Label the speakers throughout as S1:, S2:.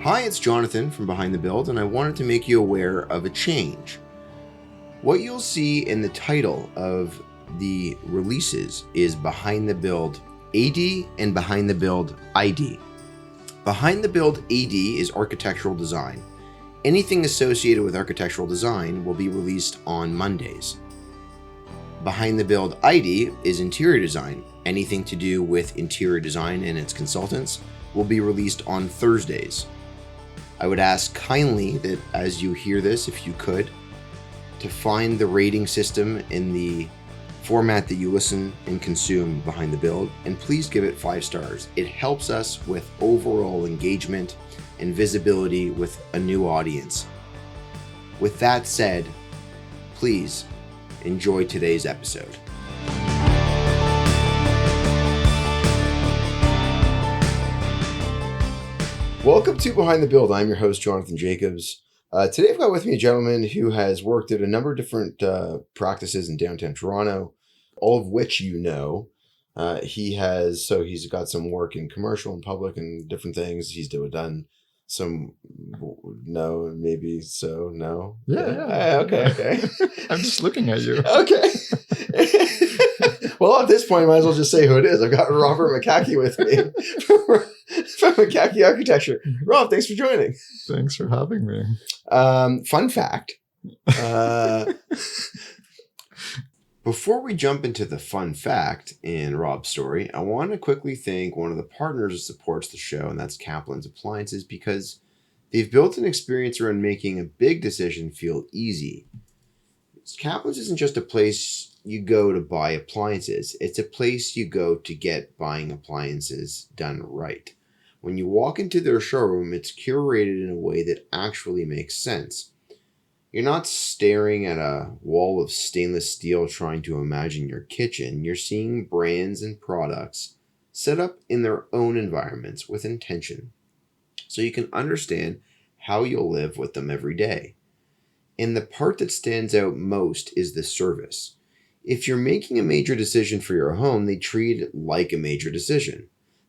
S1: Hi, it's Jonathan from Behind the Build, and I wanted to make you aware of a change. What you'll see in the title of the releases is Behind the Build AD and Behind the Build ID. Behind the Build AD is architectural design. Anything associated with architectural design will be released on Mondays. Behind the Build ID is interior design. Anything to do with interior design and its consultants will be released on Thursdays. I would ask kindly that as you hear this, if you could, to find the rating system in the format that you listen and consume Behind the Build, and please give it 5 stars. It helps us with overall engagement and visibility with a new audience. With that said, please enjoy today's episode. Welcome to Behind the Build. I'm your host, Jonathan Jacobs. Today I've got with me a gentleman who has worked at a number of different practices in downtown Toronto, all of which you know. He's got some work in commercial and public and different things. He's done some, no, maybe so, no.
S2: Yeah.
S1: Okay.
S2: I'm just looking at you.
S1: Okay. Well, at this point, I might as well just say who it is. I've got Robert Micacchi with me from Micacchi Architecture. Rob, thanks for joining.
S2: Thanks for having me.
S1: Fun fact. Before we jump into the fun fact in Rob's story, I want to quickly thank one of the partners that supports the show, and that's Kaplan's Appliances, because they've built an experience around making a big decision feel easy. Kaplan's isn't just a place you go to buy appliances. It's a place you go to get buying appliances done right. When you walk into their showroom, it's curated in a way that actually makes sense. You're not staring at a wall of stainless steel trying to imagine your kitchen. You're seeing brands and products set up in their own environments with intention, so you can understand how you'll live with them every day. And the part that stands out most is the service. If you're making a major decision for your home, they treat it like a major decision.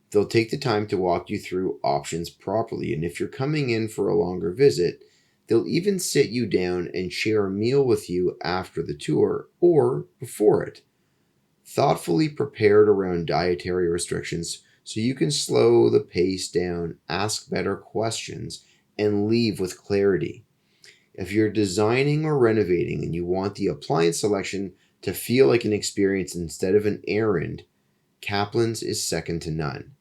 S1: They'll take the time to walk you through options properly, and if you're coming in for a longer visit, they'll even sit you down and share a meal with you after the tour or before it. Thoughtfully prepared around dietary restrictions so you can slow the pace down, ask better questions, and leave with clarity. If you're designing or renovating and you want the appliance selection to feel like an experience instead of an errand, Kaplan's is second to none.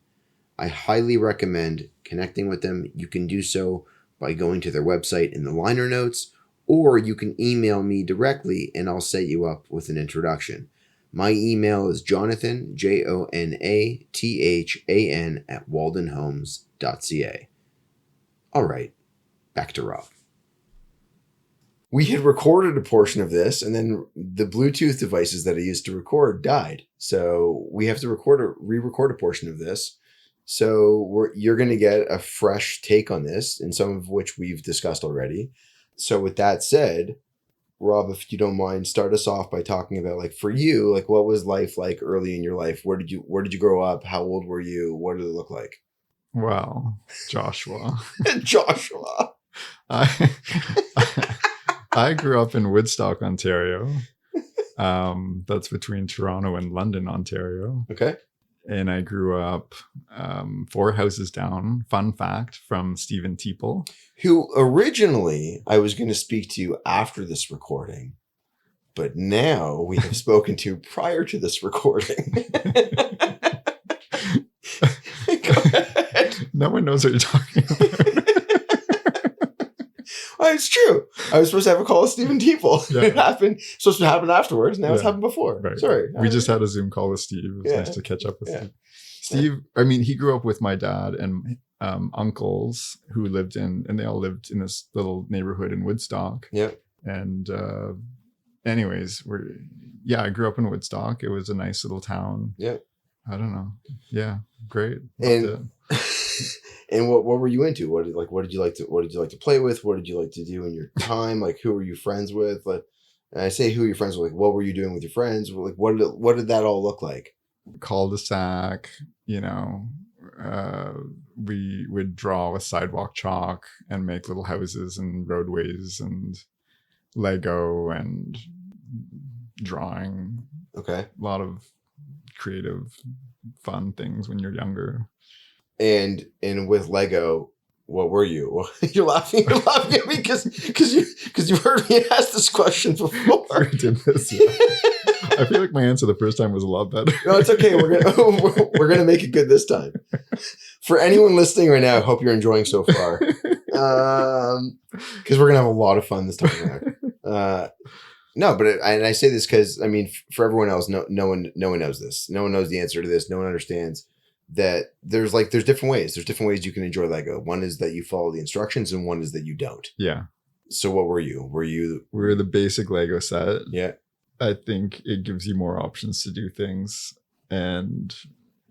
S1: I highly recommend connecting with them. You can do so by going to their website in the liner notes, or you can email me directly and I'll set you up with an introduction. My email is Jonathan, Jonathan, @waldenhomes.ca. All right, back to Rob. We had recorded a portion of this, and then the Bluetooth devices that I used to record died. So we have to re-record a portion of this. So you're going to get a fresh take on this, and some of which we've discussed already. So with that said, Rob, if you don't mind, start us off by talking about, like, for you, like, what was life like early in your life? Where did you grow up? How old were you? What did it look like?
S2: Well, Joshua.
S1: Joshua.
S2: I grew up in Woodstock, Ontario. That's between Toronto and London, Ontario.
S1: Okay.
S2: And I grew up 4 houses down, fun fact, from Stephen Teeple.
S1: Who originally I was going to speak to you after this recording, but now we have spoken to prior to this recording. Go ahead.
S2: No one knows what you're talking about.
S1: Well, it's true. I was supposed to have a call with Stephen Teeple.
S2: Yeah.
S1: It happened. Supposed to happen afterwards. Now it's happened before.
S2: Right.
S1: Sorry.
S2: We just had a Zoom call with Steve. It was nice to catch up with Steve. Steve, I mean, he grew up with my dad and uncles who lived and they all lived in this little neighborhood in Woodstock.
S1: Yeah.
S2: And anyways, I grew up in Woodstock. It was a nice little town.
S1: Yeah.
S2: I don't know. Yeah. Great.
S1: And what were you into? What did you like to play with? What did you like to do in your time? Like, who were you friends with? Like, and I say who are you friends with? Like, what were you doing with your friends? Like, what did that all look like?
S2: Cul-de-sac, we would draw with sidewalk chalk and make little houses and roadways and Lego and drawing.
S1: Okay.
S2: A lot of creative, fun things when you're younger.
S1: And with Lego, what were you? Well, you're laughing at me because you heard me ask this question before.
S2: We did this, yeah. I feel like my answer the first time was a lot better.
S1: No, it's okay. We're gonna make it good this time. For anyone listening right now, I hope you're enjoying so far, because we're gonna have a lot of fun this time around. No, but I say this because I mean, for everyone else, no one knows this. No one knows the answer to this. No one understands that there's different ways. There's different ways you can enjoy Lego. One is that you follow the instructions, and one is that you don't.
S2: Yeah.
S1: So what were you? We
S2: were the basic Lego set.
S1: Yeah.
S2: I think it gives you more options to do things, and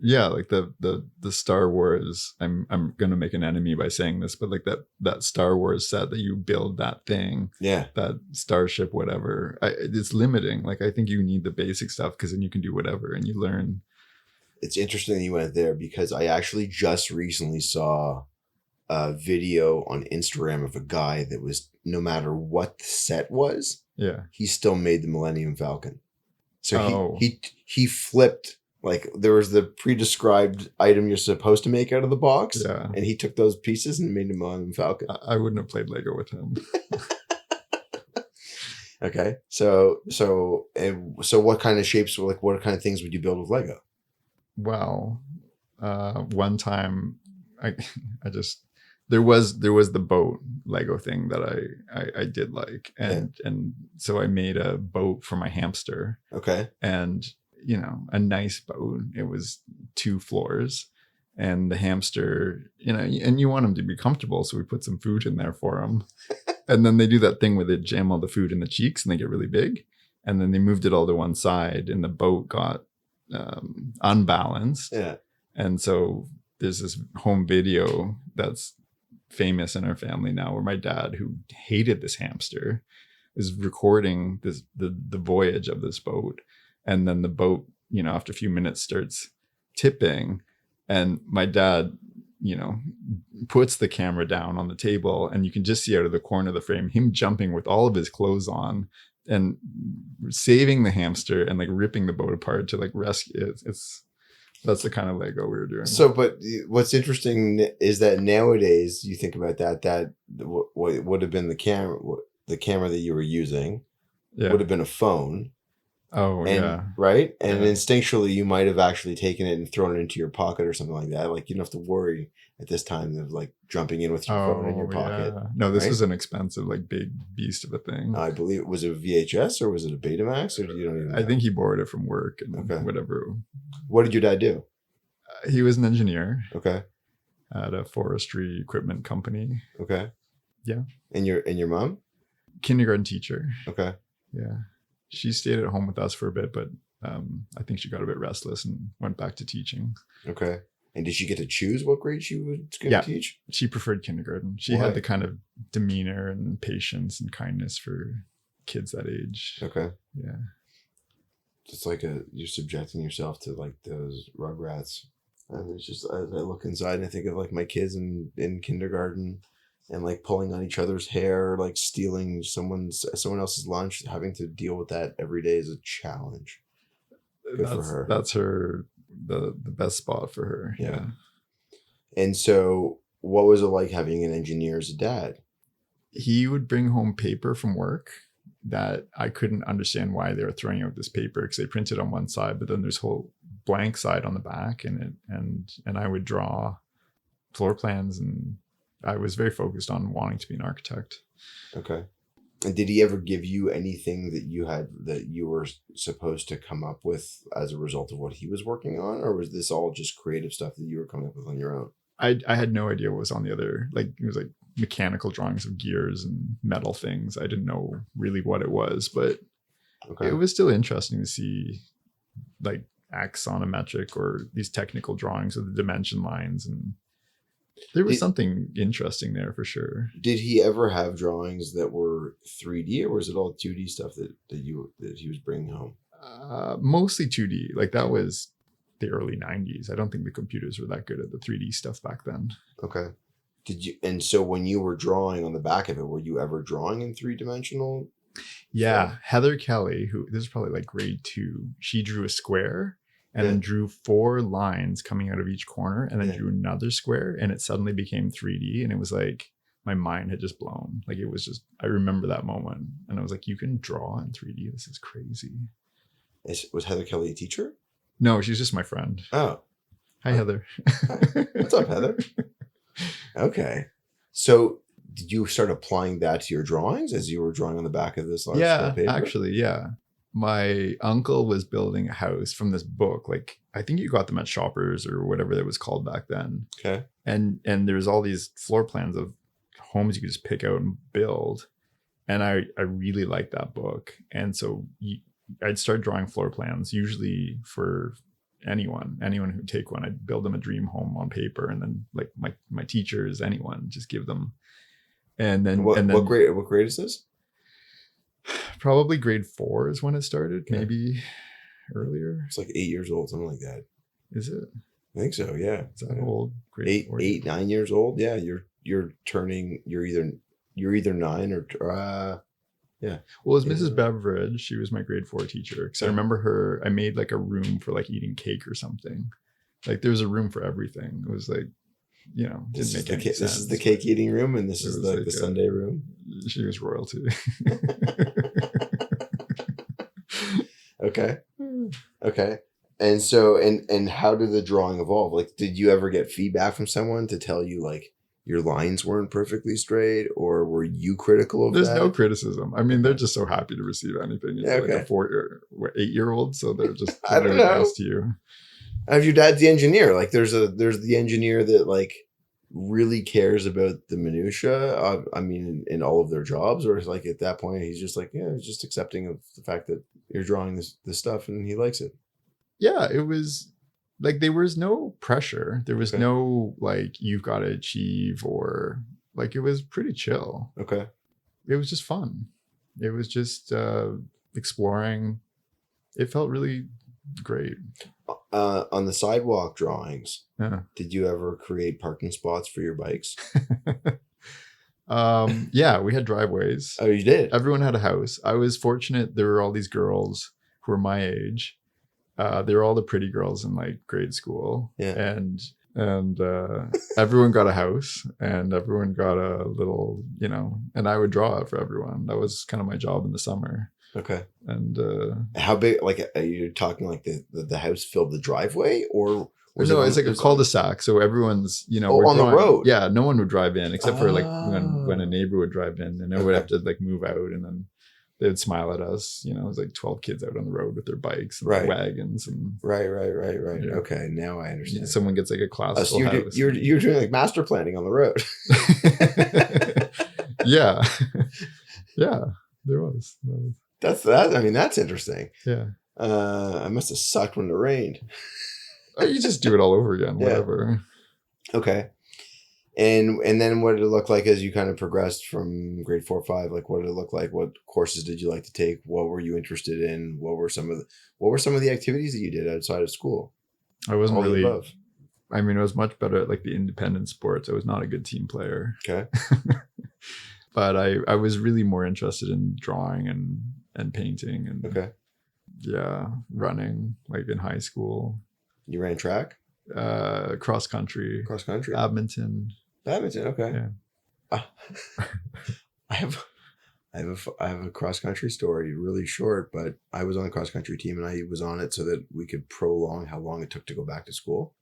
S2: yeah, like the Star Wars. I'm gonna make an enemy by saying this, but like that Star Wars set that you build that thing,
S1: yeah,
S2: that starship, whatever. It's limiting. Like I think you need the basic stuff because then you can do whatever and you learn.
S1: It's interesting that you went there because I actually just recently saw a video on Instagram of a guy that was, no matter what the set was,
S2: yeah,
S1: he still made the Millennium Falcon. So he flipped, like there was the pre-described item you're supposed to make out of the box,
S2: yeah,
S1: and he took those pieces and made the Millennium Falcon.
S2: I wouldn't have played Lego with him.
S1: Okay, so what kind of shapes, like what kind of things would you build with Lego?
S2: Well, one time I just there was the boat Lego thing that I did like, and so I made a boat for my hamster.
S1: Okay.
S2: And you know, a nice boat. It was 2 floors, and the hamster, you know, and you want him to be comfortable, so we put some food in there for him. And then they do that thing where they jam all the food in the cheeks and they get really big, and then they moved it all to one side, and the boat got unbalanced.
S1: Yeah. And
S2: so there's this home video that's famous in our family now where my dad, who hated this hamster, is recording the voyage of this boat, and then the boat, you know, after a few minutes starts tipping, and my dad, you know, puts the camera down on the table, and you can just see out of the corner of the frame him jumping with all of his clothes on and saving the hamster and like ripping the boat apart to like rescue it. That's the kind of Lego we were doing.
S1: So, but what's interesting is that nowadays you think about that what would have been the camera that you were using would have been a phone.
S2: Oh, yeah.
S1: Right? And instinctually you might have actually taken it and thrown it into your pocket or something like that. Like you don't have to worry at this time of like jumping in with your phone in your pocket.
S2: Yeah. No, this is an expensive, like big beast of a thing.
S1: I believe, was it a VHS or was it a Betamax, or you don't even know?
S2: I think he borrowed it from work and whatever.
S1: What did your dad do?
S2: He was an engineer.
S1: Okay.
S2: At a forestry equipment company.
S1: Okay.
S2: Yeah.
S1: And your mom?
S2: Kindergarten teacher.
S1: Okay.
S2: Yeah. She stayed at home with us for a bit, but I think she got a bit restless and went back to teaching.
S1: Okay. And did she get to choose what grade she was going to teach?
S2: She preferred kindergarten. She had the kind of demeanor and patience and kindness for kids that age.
S1: Okay.
S2: Yeah.
S1: It's like you're subjecting yourself to like those Rugrats. And it's just, I look inside and I think of like my kids in kindergarten and like pulling on each other's hair, like stealing someone else's lunch. Having to deal with that every day is a challenge. Good for her.
S2: That's her, the best spot for her.
S1: Yeah. And so what was it like having an engineer as a dad?
S2: He would bring home paper from work that I couldn't understand why they were throwing out this paper, because they printed on one side, but then there's whole blank side on the back, and I would draw floor plans, and I was very focused on wanting to be an architect.
S1: Okay. And did he ever give you anything that you were supposed to come up with as a result of what he was working on, or was this all just creative stuff that you were coming up with on your own?
S2: I had no idea what was on the other, like it was like mechanical drawings of gears and metal things. I didn't know really what it was, but it was still interesting to see like axonometric or these technical drawings of the dimension lines, and there was something interesting there for sure.
S1: Did he ever have drawings that were 3D, or was it all 2D stuff that he was bringing home?
S2: Mostly 2D. Like that was the early 90s. I don't think the computers were that good at the 3D stuff back then.
S1: Okay. And so when you were drawing on the back of it, were you ever drawing in 3-dimensional?
S2: Yeah. Heather Kelly, who this is probably like grade 2, she drew a square and then drew 4 lines coming out of each corner and then drew another square, and it suddenly became 3D. And it was like, my mind had just blown. Like, it was just, I remember that moment and I was like, you can draw in 3D. This is crazy.
S1: Was Heather Kelly a teacher?
S2: No, she's just my friend.
S1: Oh.
S2: Hi, Heather.
S1: Hi. What's up, Heather? Okay. So did you start applying that to your drawings as you were drawing on the back of this large scale paper?
S2: Actually, yeah. My uncle was building a house from this book. Like, I think you got them at Shoppers or whatever that was called back then.
S1: Okay.
S2: And there's all these floor plans of homes you could just pick out and build. And I really liked that book. And so I'd start drawing floor plans, usually for anyone who'd take one. I'd build them a dream home on paper, and then like my teachers, anyone, just give them. And then what grade is this? Probably grade 4 is when it started, maybe earlier.
S1: It's like 8 years old, something like that.
S2: Is it?
S1: I think so. Yeah.
S2: It's that old. Grade
S1: 8, 9 years old. Yeah, you're either 9 or yeah.
S2: Well, it was Mrs. Beveridge. She was my grade 4 teacher. Because I remember her. I made like a room for like eating cake or something. Like, there's a room for everything. It was like,
S1: this is the cake eating room, and this is like the Sunday room.
S2: She was royalty.
S1: Okay. And so, and how did the drawing evolve? Like, did you ever get feedback from someone to tell you like your lines weren't perfectly straight, or were you critical of that?
S2: There's no criticism. I mean, they're just so happy to receive anything. Like a 8-year-old, so they're just
S1: I don't know.
S2: Nice to you.
S1: If your dad's the engineer, like there's the engineer that like really cares about the minutia. I mean, in all of their jobs, or like at that point, he's just like, he's just accepting of the fact that you're drawing this stuff and he likes it.
S2: Yeah, it was like there was no pressure. There was no like you've got to achieve, or like it was pretty chill.
S1: Okay,
S2: it was just fun. It was just exploring. It felt really great.
S1: On the sidewalk drawings, did you ever create parking spots for your bikes?
S2: Yeah, we had driveways.
S1: Oh, you did?
S2: Everyone had a house. I was fortunate. There were all these girls who were my age. They were all the pretty girls in like grade school.
S1: Yeah.
S2: And everyone got a house, and everyone got a little, and I would draw it for everyone. That was kind of my job in the summer.
S1: Okay.
S2: And
S1: how big, like, are you talking like the house filled the driveway, or was
S2: no, it's like a cul-de-sac, so everyone's we're
S1: on the road?
S2: Yeah, no one would drive in except for like when a neighbor would drive in, and they would have to like move out, and then they would smile at us. It was like 12 kids out on the road with their bikes and wagons and
S1: right. Yeah. Okay, now I understand.
S2: Someone gets like a classical
S1: so
S2: house.
S1: You're doing like master planning on the road.
S2: Yeah. Yeah, there was.
S1: That's that. I mean, that's interesting.
S2: Yeah.
S1: I must have sucked when it rained.
S2: You just do it all over again. Whatever.
S1: Okay. And then what did it look like as you kind of progressed from grade 4 or 5? Like, what did it look like? What courses did you like to take? What were you interested in? What were some of the activities that you did outside of school?
S2: I wasn't really. I mean, I was much better at like the independent sports. I was not a good team player.
S1: Okay.
S2: But I was really more interested in drawing and painting and running, like in high school.
S1: You ran track?
S2: Cross country. Badminton.
S1: Okay. Yeah. I have a cross country story, really short, but I was on the cross country team, and I was on it so that we could prolong how long it took to go back to school.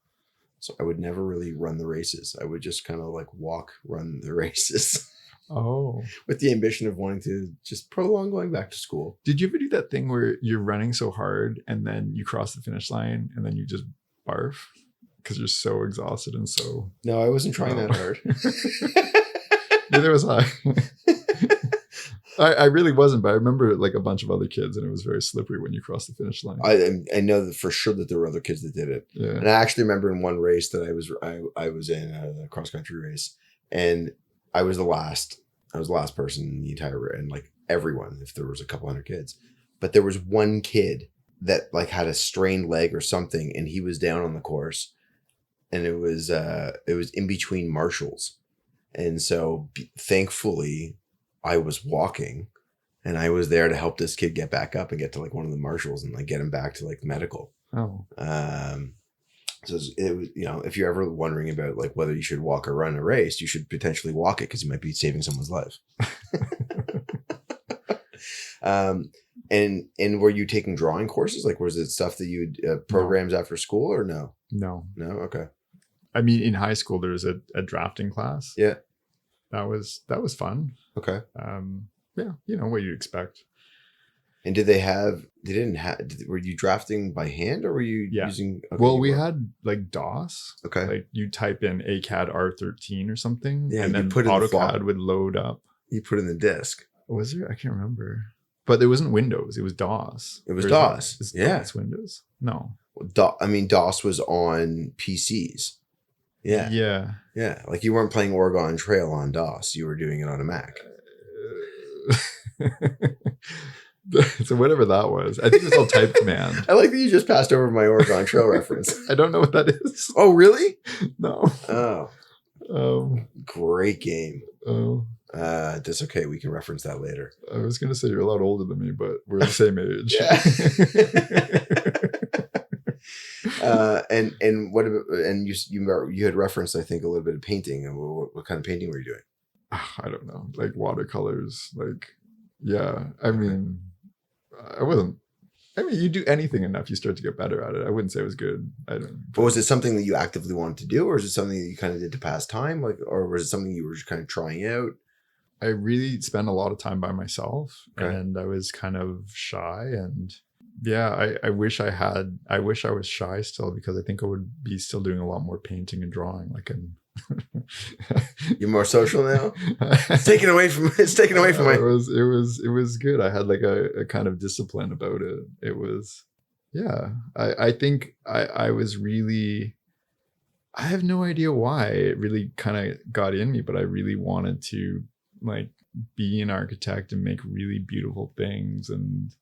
S1: So I would never really run the races. I would just kind of like run the races.
S2: Oh.
S1: With the ambition of wanting to just prolong going back to school.
S2: Did you ever do that thing where you're running so hard and then you cross the finish line and then you just barf because you're so exhausted and so...
S1: No, I wasn't trying that hard.
S2: Neither was I. I really wasn't, but I remember like a bunch of other kids, and it was very slippery when you cross the finish line.
S1: I know that for sure that there were other kids that did it.
S2: Yeah.
S1: And I actually remember in one race that I was in a cross country race, and I was the last person in the entire, and like everyone, if there was a couple hundred kids, but there was one kid that like had a strained leg or something, and he was down on the course, and it was in between marshals, and so thankfully I was walking, and I was there to help this kid get back up and get to like one of the marshals and like get him back to like medical.
S2: Oh.
S1: So it was, you know, if you're ever wondering about like whether you should walk or run a race, you should potentially walk it because you might be saving someone's life. And were you taking drawing courses? Like, was it stuff that you programs after school or no?
S2: No.
S1: Okay.
S2: I mean, in high school, there was a drafting class.
S1: Yeah.
S2: That was fun.
S1: Okay.
S2: Yeah, you know what you expect.
S1: And were you drafting by hand or were you using? Okay,
S2: well, we had like DOS.
S1: Okay.
S2: Like you type in ACAD R13 or something.
S1: Yeah.
S2: And then AutoCAD would load up.
S1: You put in the disk.
S2: Was there? I can't remember. But it wasn't Windows. It was DOS.
S1: It was DOS.
S2: DOS Windows? No.
S1: DOS was on PCs. Yeah.
S2: Yeah.
S1: Yeah. Like you weren't playing Oregon Trail on DOS. You were doing it on a Mac.
S2: So whatever that was. I think it's all type command.
S1: I like that you just passed over my Oregon Trail reference.
S2: I don't know what that is.
S1: Oh, really?
S2: No.
S1: Oh. Great game.
S2: Oh.
S1: That's okay. We can reference that later.
S2: I was going to say you're a lot older than me, but we're the same age.
S1: And what about, and you had referenced, I think, a little bit of painting. And what kind of painting were you doing?
S2: I don't know, like watercolors. Like, yeah. I mean, you do anything enough, you start to get better at it. I wouldn't say it was good.
S1: But was it something that you actively wanted to do, or is it something that you kind of did to pass time, like, or was it something you were just kind of trying out?
S2: I really spent a lot of time by myself,
S1: okay.
S2: And I was kind of shy, and yeah, I wish I was shy still, because I think I would be still doing a lot more painting and drawing. Like,
S1: you're more social now. It's taken away from my.
S2: It was good. I had like a kind of discipline about it. It was, yeah. I think I was really. I have no idea why it really kind of got in me, but I really wanted to like be an architect and make really beautiful things. And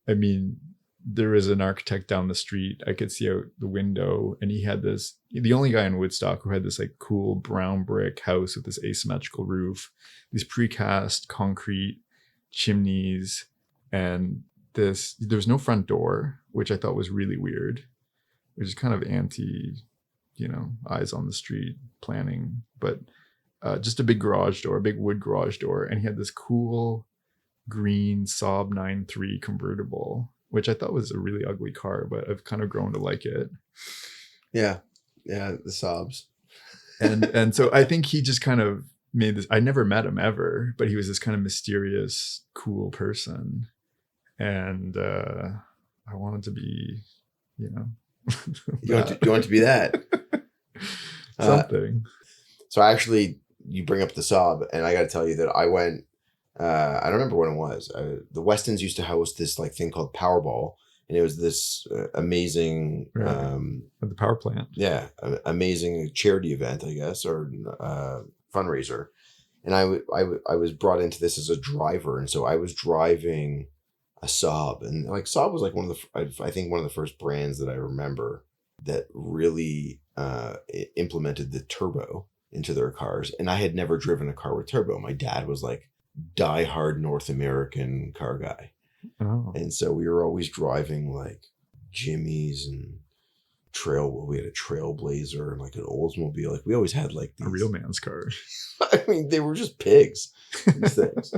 S2: I mean, there was an architect down the street. I could see out the window, and he had the only guy in Woodstock who had this like cool brown brick house with this asymmetrical roof, these precast concrete chimneys, and there was no front door, which I thought was really weird, which is kind of anti, eyes on the street planning, but just a big garage door, a big wood garage door. And he had this cool green Saab 9.3 convertible, which I thought was a really ugly car, but I've kind of grown to like it.
S1: Yeah. Yeah. The Saabs.
S2: And so I think he just kind of made this, I never met him ever, but he was this kind of mysterious, cool person. And I wanted to be,
S1: you want to be that.
S2: Something.
S1: So actually, you bring up the Saab, and I got to tell you that I went, I don't remember when it was. The Westons used to host this like thing called Powerball, and it was this amazing,
S2: at the power plant.
S1: Yeah, amazing charity event, I guess, or fundraiser. And I was brought into this as a driver, and so I was driving a Saab, and like Saab was like one of the first brands that I remember that really implemented the turbo into their cars. And I had never driven a car with turbo. My dad was like diehard North American car guy.
S2: Oh.
S1: And so we were always driving like Jimmys and we had a Trailblazer and like an Oldsmobile. Like we always had like
S2: a real man's car.
S1: I mean, they were just pigs, these things.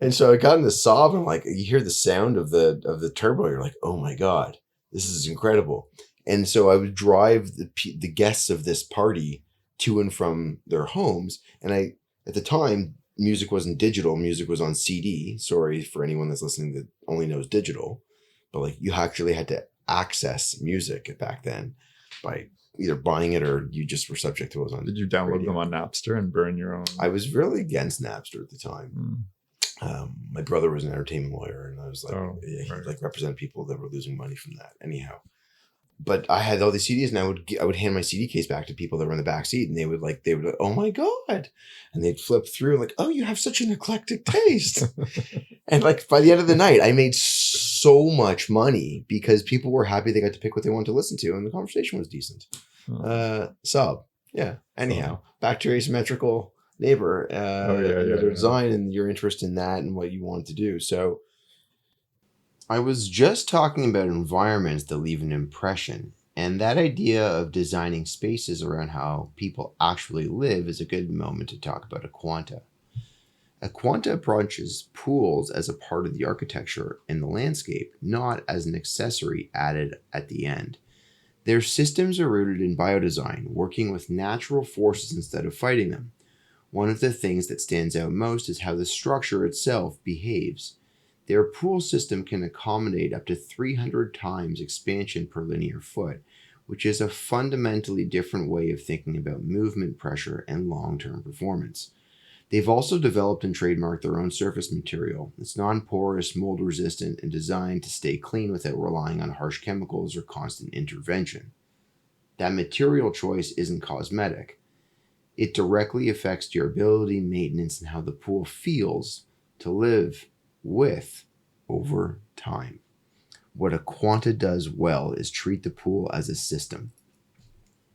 S1: And so I got in the Saab, and like you hear the sound of the turbo, you're like, oh my God, this is incredible. And so I would drive the guests of this party to and from their homes. And at the time, music wasn't digital. Music was on CD. Sorry for anyone that's listening that only knows digital. But like you actually had to access music back then by either buying it or you just were subject to what was on.
S2: Did you download
S1: radio.
S2: them on Napster and burn your own?
S1: I was really against Napster at the time. My brother was an entertainment lawyer, and I was like, he like represented people that were losing money from that. Anyhow. But I had all these CDs, and I would hand my CD case back to people that were in the back seat, and they would like, oh my God. And they'd flip through like, oh, you have such an eclectic taste. And like by the end of the night, I made so much money because people were happy they got to pick what they wanted to listen to, and the conversation was decent. Yeah. Anyhow, back to your asymmetrical neighbor, your design and your interest in that and what you wanted to do. So I was just talking about environments that leave an impression, and that idea of designing spaces around how people actually live is a good moment to talk about a quanta. A quanta approaches pools as a part of the architecture and the landscape, not as an accessory added at the end. Their systems are rooted in biodesign, working with natural forces instead of fighting them. One of the things that stands out most is how the structure itself behaves. Their pool system can accommodate up to 300 times expansion per linear foot, which is a fundamentally different way of thinking about movement pressure and long-term performance. They've also developed and trademarked their own surface material. It's non-porous, mold-resistant, and designed to stay clean without relying on harsh chemicals or constant intervention. That material choice isn't cosmetic. It directly affects durability, maintenance, and how the pool feels to live with over time. What a quanta does well is treat the pool as a system.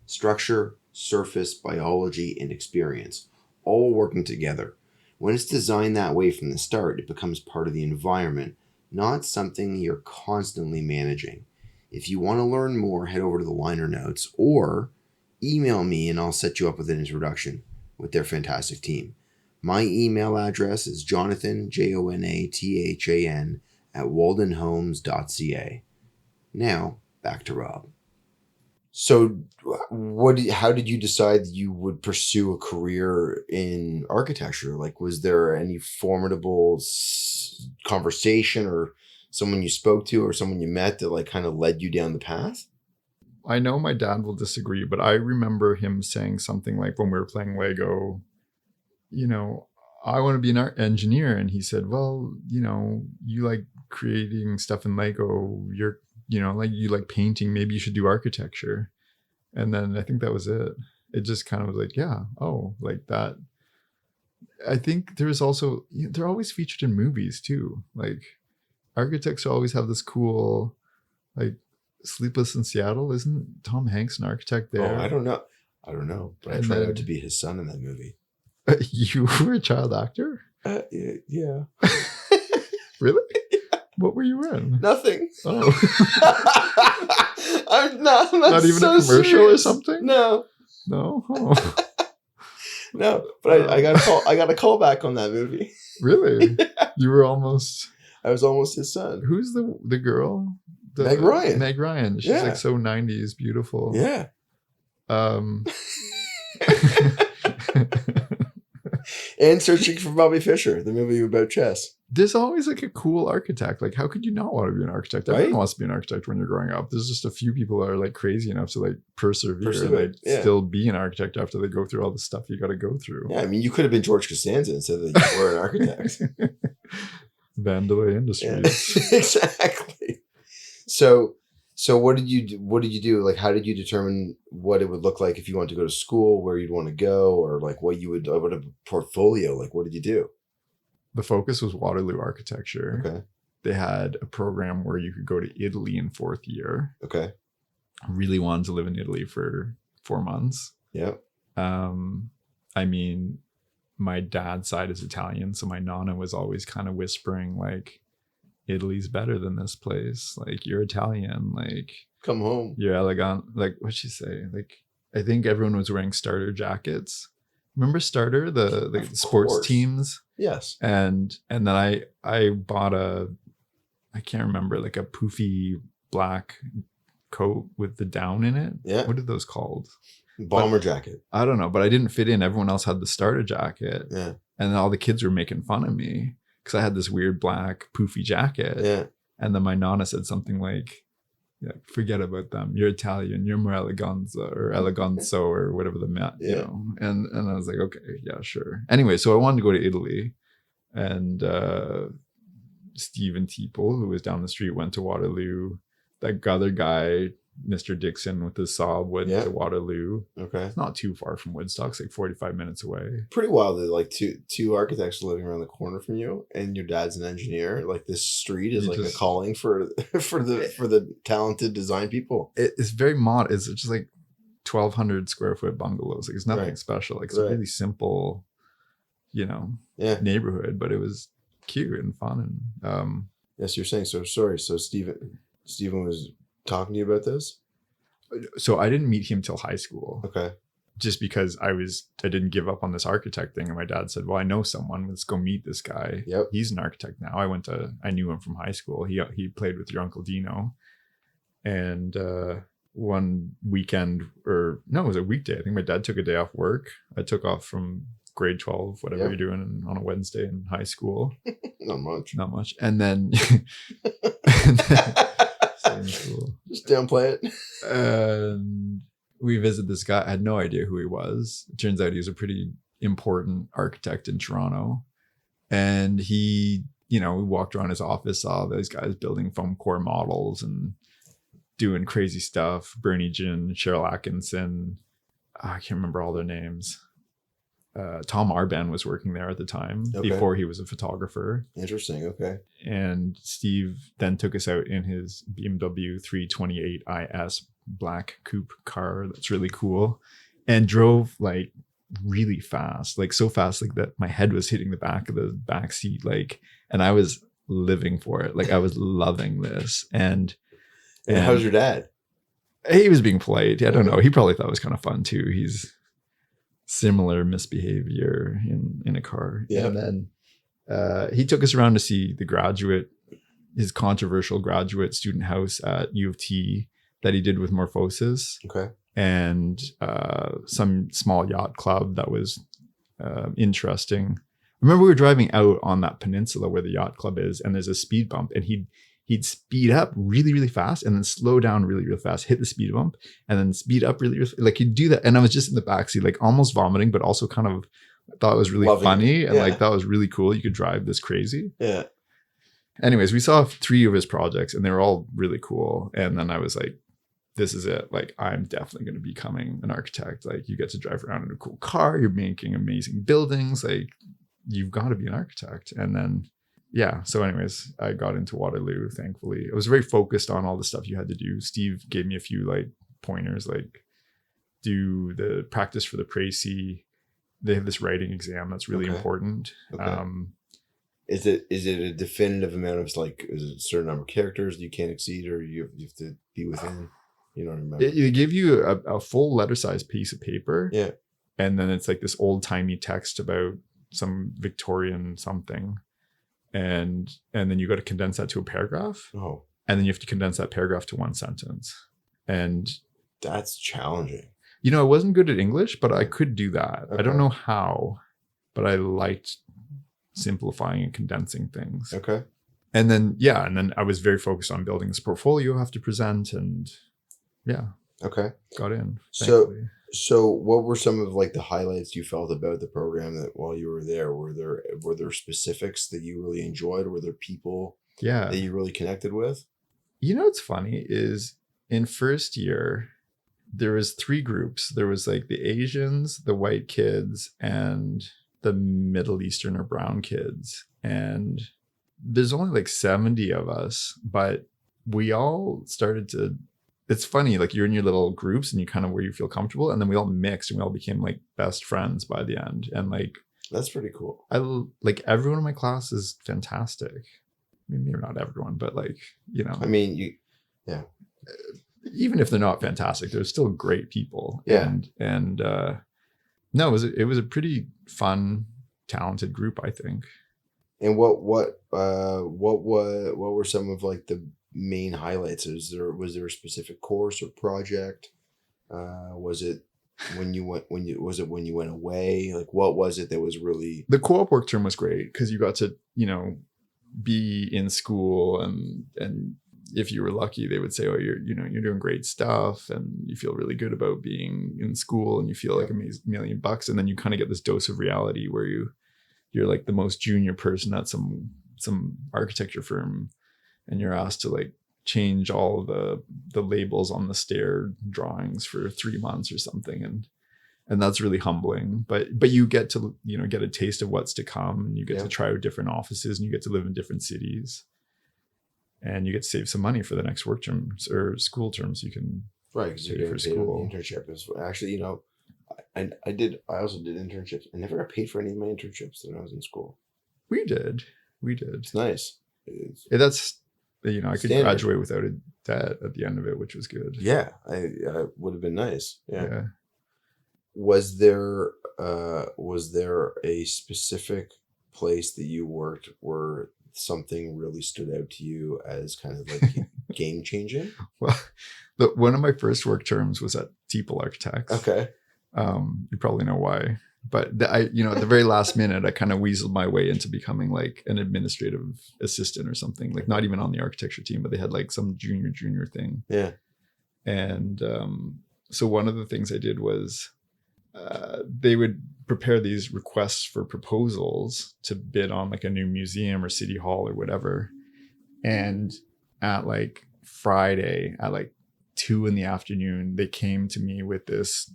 S1: Structure, surface, biology, and experience, all working together. When it's designed that way from the start, it becomes part of the environment, not something you're constantly managing. If you want to learn more, head over to the liner notes or email me and I'll set you up with an introduction with their fantastic team. My email address is Jonathan, Jonathan, @waldenhomes.ca. Now, back to Rob. So, how did you decide you would pursue a career in architecture? Like, was there any formidable conversation or someone you spoke to or someone you met that like kind of led you down the path?
S2: I know my dad will disagree, but I remember him saying something like when we were playing Lego, I want to be an engineer. And he said, well, you like creating stuff in Lego. You like painting. Maybe you should do architecture. And then I think that was it. It just kind of was like, yeah, like that. I think there's also, they're always featured in movies too. Like architects always have this cool, like Sleepless in Seattle. Isn't Tom Hanks an architect there?
S1: Oh, I don't know. But I tried out to be his son in that movie.
S2: You were a child actor?
S1: Yeah.
S2: Really? Yeah. What were you in?
S1: Nothing.
S2: Oh.
S1: I'm not
S2: even so a commercial serious. Or something?
S1: No.
S2: Oh.
S1: No, but I got a call back on that movie.
S2: Really? Yeah. You were almost.
S1: I was almost his son.
S2: Who's the girl?
S1: Meg Ryan.
S2: Meg Ryan. She's like so 90s beautiful.
S1: Yeah. And Searching for Bobby Fischer, the movie about chess.
S2: There's always like a cool architect. Like, how could you not want to be an architect? Everyone wants to be an architect when you're growing up. There's just a few people that are like crazy enough to like persevere and like still be an architect after they go through all the stuff you got to go through. Yeah, I mean, you could have been George Costanza and said that you were an architect. Vandalay Industries. Yeah. Exactly. So what did you do? Like, how did you determine what it would look like if you wanted to go to school, where you'd want to go, or like what a portfolio, like what did you do? The focus was Waterloo architecture. Okay. They had a program where you could go to Italy in fourth year. Okay. I really wanted to live in Italy for 4 months. Yep. I mean, my dad's side is Italian, so my nonna was always kind of whispering like, Italy's better than this place. Like, you're Italian. Like, come home. You're elegant. Like, what'd she say? Like, I think everyone was wearing starter jackets. Remember Starter, the sports teams? Yes. And then I bought I can't remember, like a poofy black coat with the down in it. Yeah. What are those called? Bomber jacket. I don't know, but I didn't fit in. Everyone else had the starter jacket. Yeah. And all the kids were making fun of me because I had this weird black poofy jacket. Yeah. And then my nonna said something like, yeah, forget about them. You're Italian. You're more eleganza or eleganzo or whatever you know. And I was like, okay, yeah, sure. Anyway, so I wanted to go to Italy, and Stephen Teeple, who was down the street, went to Waterloo. That other guy Mr. Dixon with his saw went
S1: Yeah.
S2: to Waterloo.
S1: Okay.
S2: It's not too far from Woodstock. It's like 45 minutes away.
S1: Pretty wild that like two architects living around the corner from you, and your dad's an engineer. Like this street is
S2: You
S1: like a
S2: just-
S1: calling for the talented design people.
S2: It's very mod. It's just like 1,200 square foot bungalows. Like it's nothing
S1: Right.
S2: special. Like it's
S1: Right.
S2: a really simple, you know,
S1: Yeah.
S2: neighborhood, but it was cute and fun. And
S1: Yes, you're saying so. Sorry. So Stephen was talking to you about this.
S2: so I didn't meet him till high school.
S1: Okay.
S2: Just because I didn't give up on this architect thing. And my dad said, well, I know someone, let's go meet this guy.
S1: Yep.
S2: He's an architect now. I knew him from high school. He played with your Uncle Dino. And one weekend, or no, it was a weekday. I think my dad took a day off work. I took off from grade 12, whatever
S1: Yep.
S2: you're doing on a Wednesday in high school.
S1: Not much.
S2: Not much. And then, same school.
S1: Just downplay it.
S2: And we visited this guy. I had no idea who he was. It turns out he was a pretty important architect in Toronto. And he, we walked around his office, saw those guys building foam core models and doing crazy stuff. Bernie Jin, Cheryl Atkinson. I can't remember all their names. Tom Arban was working there at the time before he was a photographer.
S1: Interesting. Okay.
S2: And Steve then took us out in his BMW 328 IS black coupe car that's really cool, and drove like really fast, like so fast like that my head was hitting the back of the back seat, like, and I was living for it. Like I was loving this. And
S1: how's your dad?
S2: He was being polite. I don't know. He probably thought it was kind of fun too. He's similar misbehavior in a car.
S1: Yeah.
S2: And then he took us around to see his controversial graduate student house at U of T that he did with Morphosis.
S1: Okay.
S2: And some small yacht club that was interesting. Remember, we were driving out on that peninsula where the yacht club is, and there's a speed bump, and he'd speed up really, really fast and then slow down really, really fast, hit the speed bump, and then speed up really, really like he'd do that. And I was just in the backseat, like almost vomiting, but also kind of thought it was really funny. And like, that was really cool. You could drive this crazy.
S1: Yeah.
S2: Anyways, we saw 3 of his projects and they were all really cool. And then I was like, this is it. Like, I'm definitely going to be becoming an architect. Like, you get to drive around in a cool car. You're making amazing buildings. Like, you've got to be an architect. And then, yeah. So anyways, I got into Waterloo, thankfully. I was very focused on all the stuff you had to do. Steve gave me a few like pointers, like do the practice for the Précis. They have this writing exam that's really important.
S1: Okay. Is it a definitive amount of like, is it a certain number of characters you can't exceed, or you have to be within? You don't remember.
S2: It give you a full letter-sized piece of paper.
S1: Yeah.
S2: And then it's like this old-timey text about some Victorian something. And then you got to condense that to a paragraph.
S1: Oh.
S2: And then you have to condense that paragraph to one sentence. And
S1: that's challenging.
S2: I wasn't good at English, but I could do that.
S1: Okay.
S2: I don't know how, but I liked simplifying and condensing things.
S1: Okay.
S2: And then, and then I was very focused on building this portfolio I have to present, and
S1: okay,
S2: got in.
S1: So what were some of like the highlights you felt about the program that while you were there? Were there specifics that you really enjoyed? Were there people that you really connected with? What's
S2: funny is in first year, there was 3 groups. There was like the Asians, the white kids, and the Middle Eastern or brown kids. And there's only like 70 of us, but we all started to, it's funny, like you're in your little groups and you kind of where you feel comfortable. And then we all mixed and we all became like best friends by the end. And like,
S1: that's pretty cool.
S2: I like everyone in my class is fantastic. I mean, maybe not everyone, but like,
S1: I mean,
S2: even if they're not fantastic, they're still great people.
S1: Yeah.
S2: And no, it was a pretty fun, talented group, I think.
S1: And what were some of like the main highlights? Was there a specific course or project? Was it when you went away? Like, what was it that was really...
S2: The co-op work term was great because you got to, be in school, and if you were lucky, they would say, oh, you're doing great stuff and you feel really good about being in school and you feel like $1 million. And then you kind of get this dose of reality where you're like the most junior person at some architecture firm, and you're asked to like change all the labels on the stair drawings for 3 months or something, and that's really humbling. But you get to, you know, get a taste of what's to come, and you get to try out different offices, and you get to live in different cities, and you get to save some money for the next work terms or school terms. You can
S1: because you're getting paid on the internship. Actually, you know, I also did internships. I never got paid for any of my internships when I was in school.
S2: We did.
S1: It's nice.
S2: That's, you know, I could graduate without a debt at the end of it, which was good.
S1: Yeah, I would have been nice.
S2: Yeah.
S1: Was there a specific place that you worked where something really stood out to you as kind of like game changing?
S2: Well, one of my first work terms was at Teeple Architects.
S1: Okay.
S2: You probably know why, but at the very last minute, I kind of weaseled my way into becoming like an administrative assistant or something, like not even on the architecture team, but they had like some junior thing.
S1: Yeah.
S2: And so one of the things I did was they would prepare these requests for proposals to bid on like a new museum or city hall or whatever. And at like Friday at like 2 p.m, they came to me with this,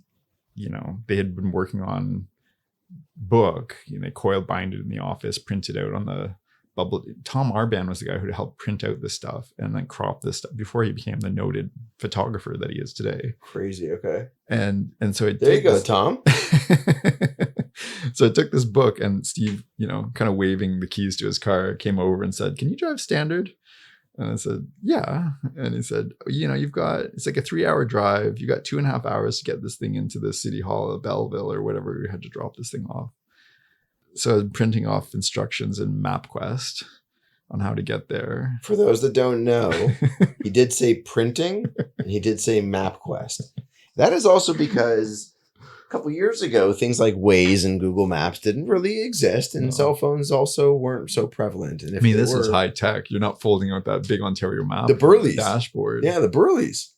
S2: you know, they had been working on book, you know, they coil binded in the office, printed out on the bubble. Tom Arban was the guy who helped print out this stuff and then crop this stuff before he became the noted photographer that he is today.
S1: Crazy. Okay.
S2: And so
S1: there you go, Tom.
S2: So I took this book, and Steve, you know, kind of waving the keys to his car, came over and said, "Can you drive standard?" And I said, "Yeah." And he said, "You know, it's like a 3-hour drive. You got 2.5 hours to get this thing into the city hall of Belleville or whatever we had to drop this thing off." So I was printing off instructions in MapQuest on how to get there.
S1: For those that don't know, he did say printing and he did say MapQuest. That is also because a couple years ago, things like Waze and Google Maps didn't really exist, and cell phones also weren't so prevalent. And if
S2: this is high tech. You're not folding out that big Ontario map.
S1: The Burleys
S2: dashboard.
S1: Yeah, the Burleys.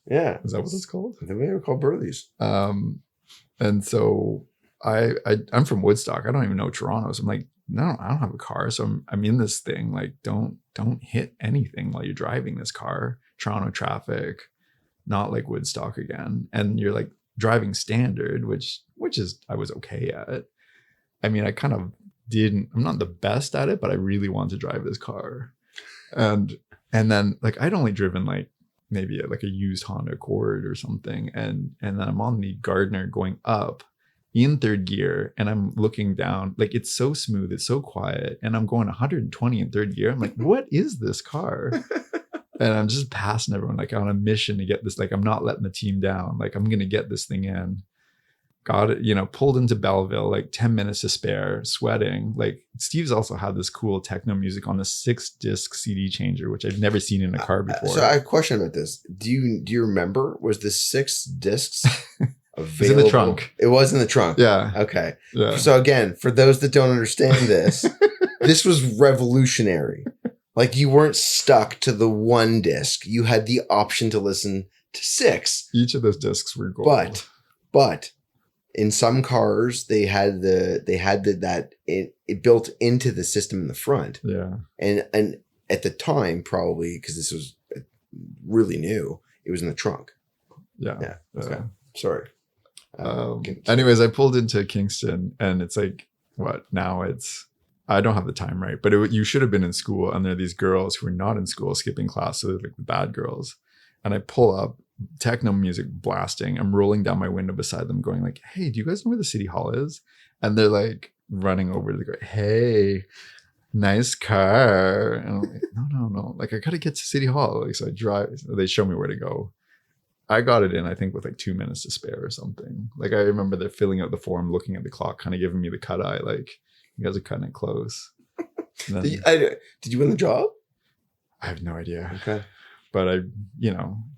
S1: Yeah,
S2: is that what it's called?
S1: I think they were called Burleys.
S2: And so I'm from Woodstock. I don't even know Toronto. So I'm like, no, I don't have a car. So I'm in this thing. Like, don't hit anything while you're driving this car. Toronto traffic, not like Woodstock again. And you're like driving standard, which is I was okay at. I mean, I kind of I'm not the best at it, but I really want to drive this car. And then like I'd only driven like maybe like a used Honda Accord or something. And then I'm on the Gardner going up in third gear, and I'm looking down, like it's so smooth, it's so quiet, and I'm going 120 in third gear. I'm like, what is this car? And I'm just passing everyone like on a mission to get this, like I'm not letting the team down, like I'm gonna get this thing in. Got it, you know, pulled into Belleville, like 10 minutes to spare, sweating. Like Steve's also had this cool techno music on the 6-disc CD changer, which I've never seen in a car before.
S1: So I have a question about this. Do you remember, was the 6 discs available?
S2: It was in the trunk.
S1: It was in the trunk.
S2: Yeah.
S1: Okay.
S2: Yeah.
S1: So again, for those that don't understand this, this was revolutionary. Like you weren't stuck to the 1 disc. You had the option to listen to 6.
S2: Each of those discs were gold.
S1: But in some cars, they had it built into the system in the front.
S2: Yeah.
S1: And at the time, probably because this was really new, it was in the trunk.
S2: Yeah.
S1: Yeah. Okay. Sorry.
S2: Anyways, I pulled into Kingston, and it's like, what? Now I don't have the time right, but you should have been in school, and there are these girls who are not in school skipping class, so they're like the bad girls. And I pull up, techno music blasting. I'm rolling down my window beside them, going like, "Hey, do you guys know where the city hall is?" And they're like running over to go, "Hey, nice car." And I'm like, no, like I gotta get to city hall. Like, so I drive. So they show me where to go. I got it in, I think, with like 2 minutes to spare or something. Like I remember they're filling out the form, looking at the clock, kind of giving me the cut eye, like, you guys are cutting it close. Then,
S1: did you win the job?
S2: I have no idea.
S1: Okay.
S2: But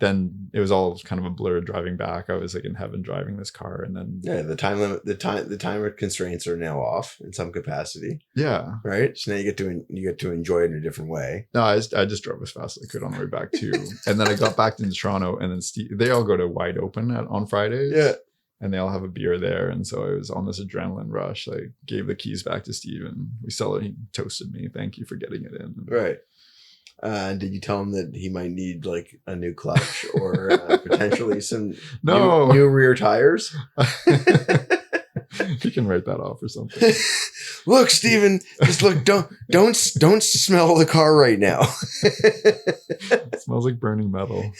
S2: then it was all kind of a blur driving back. I was like in heaven driving this car, and then
S1: the time limit, the timer constraints are now off in some capacity.
S2: Yeah.
S1: Right. So now you get to enjoy it in a different way.
S2: No, I just drove as fast as I could on the way back too. And then I got back into Toronto, and then they all go to Wide Open on Fridays.
S1: Yeah.
S2: And they all have a beer there. And so I was on this adrenaline rush. I gave the keys back to Steve, and he toasted me. Thank you for getting it in.
S1: Right. Did you tell him that he might need like a new clutch or potentially some new rear tires?
S2: You can write that off or something.
S1: Look, Steven, just look. Don't smell the car right now.
S2: It smells like burning metal.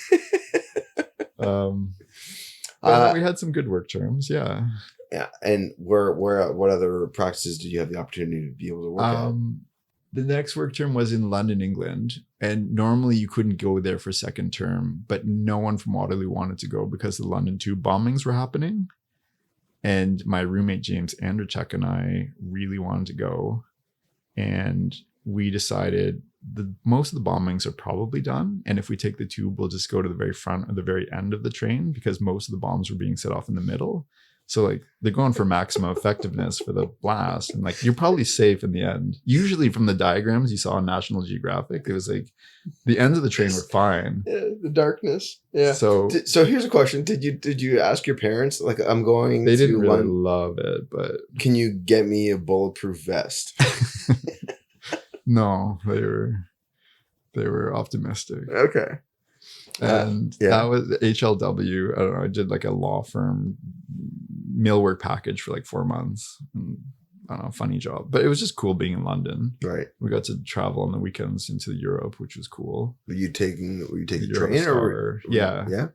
S2: We had some good work terms, yeah.
S1: Yeah, and what other practices did you have the opportunity to be able to work at?
S2: The next work term was in London, England, and normally you couldn't go there for second term, but no one from Waterloo wanted to go because the London tube bombings were happening. And my roommate, James Anderchuk, and I really wanted to go. And we decided most of the bombings are probably done. And if we take the tube, we'll just go to the very front or the very end of the train because most of the bombs were being set off in the middle. So like they're going for maximum effectiveness for the blast. And like you're probably safe in the end. Usually from the diagrams you saw on National Geographic, it was like the ends of the train were fine.
S1: Yeah, the darkness. Yeah.
S2: So
S1: here's a question. Did you ask your parents, like, I'm going
S2: they
S1: to
S2: didn't really love it, but
S1: can you get me a bulletproof vest?
S2: No, they were optimistic.
S1: Okay.
S2: And that was HLW. I don't know. I did like a law firm millwork package for like 4 months. And, I don't know, funny job, but it was just cool being in London.
S1: Right.
S2: We got to travel on the weekends into Europe, which was cool.
S1: Were you taking the train or?
S2: Yeah.
S1: Yeah.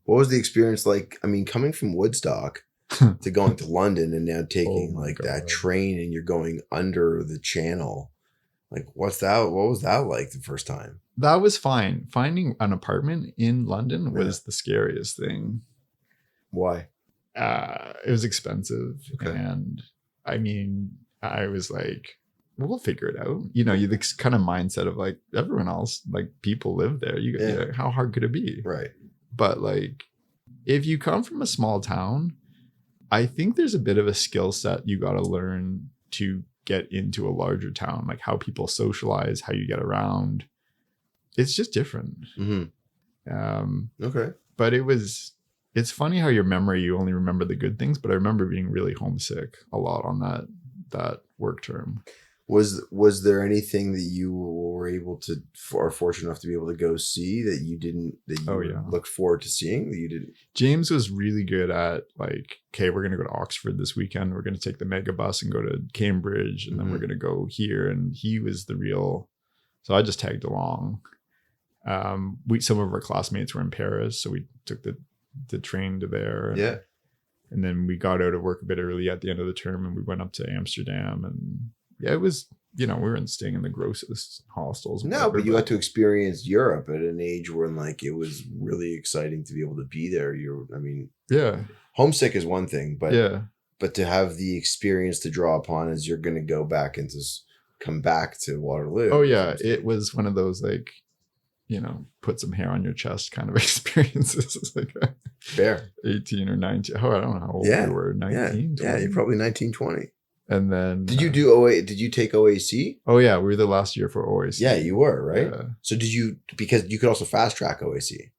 S1: What was the experience like? I mean, coming from Woodstock to going to London and now taking that train and you're going under the channel. Like, what was that like the first time?
S2: That was fine. Finding an apartment in London was the scariest thing.
S1: Why?
S2: It was expensive. Okay. And I mean, I was like, we'll figure it out. You know, this kind of mindset of like everyone else, like people live there. How hard could it be?
S1: Right.
S2: But like, if you come from a small town, I think there's a bit of a skill set you got to learn to get into a larger town, like how people socialize, how you get around. It's just different.
S1: Mm-hmm. Okay.
S2: But it's funny how your memory, you only remember the good things, but I remember being really homesick a lot on that work term.
S1: Was there anything that you were able to, or fortunate enough to be able to go see that you looked forward to seeing that you didn't? James
S2: was really good at like, okay, we're going to go to Oxford this weekend. We're going to take the mega bus and go to Cambridge. And then we're going to go here. And he was so I just tagged along. Some of our classmates were in Paris. So we took the train to there. And then we got out of work a bit early at the end of the term and we went up to Amsterdam and it was, we were staying in the grossest hostels.
S1: No, but you got to experience Europe at an age where like it was really exciting to be able to be there. Homesick is one thing, but to have the experience to draw upon as you're going to go back and just come back to Waterloo.
S2: Oh yeah, it was one of those like, put some hair on your chest kind of experiences. It's like
S1: fair
S2: 18 or 19. Oh, I don't know how old we were. 19.
S1: Yeah, you're probably 19, 20.
S2: And then
S1: did you do OA? Did you take OAC?
S2: Oh yeah, we were the last year for OAC.
S1: Yeah, you were, right? Yeah. So did you, because you could also fast track OAC.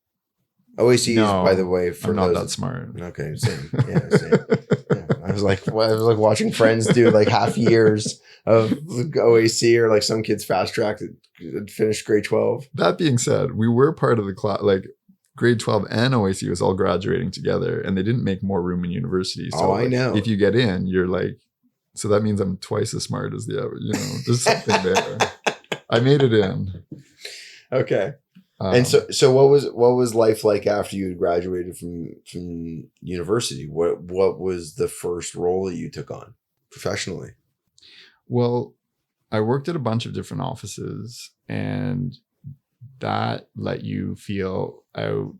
S1: OAC is, by the way, for
S2: I'm not that smart.
S1: Okay, same. Yeah, same. Yeah. I was like watching friends do like half years of OAC, or like some kids fast tracked and finished grade 12.
S2: That being said, we were part of the class, like grade 12 and OAC was all graduating together, and they didn't make more room in university. So
S1: I know.
S2: If you get in, you're like, so that means I'm twice as smart as the average. There's something there. I made it in.
S1: Okay. And so what was life like after you had graduated from university? What was the first role that you took on professionally?
S2: Well, I worked at a bunch of different offices, and that let you feel out,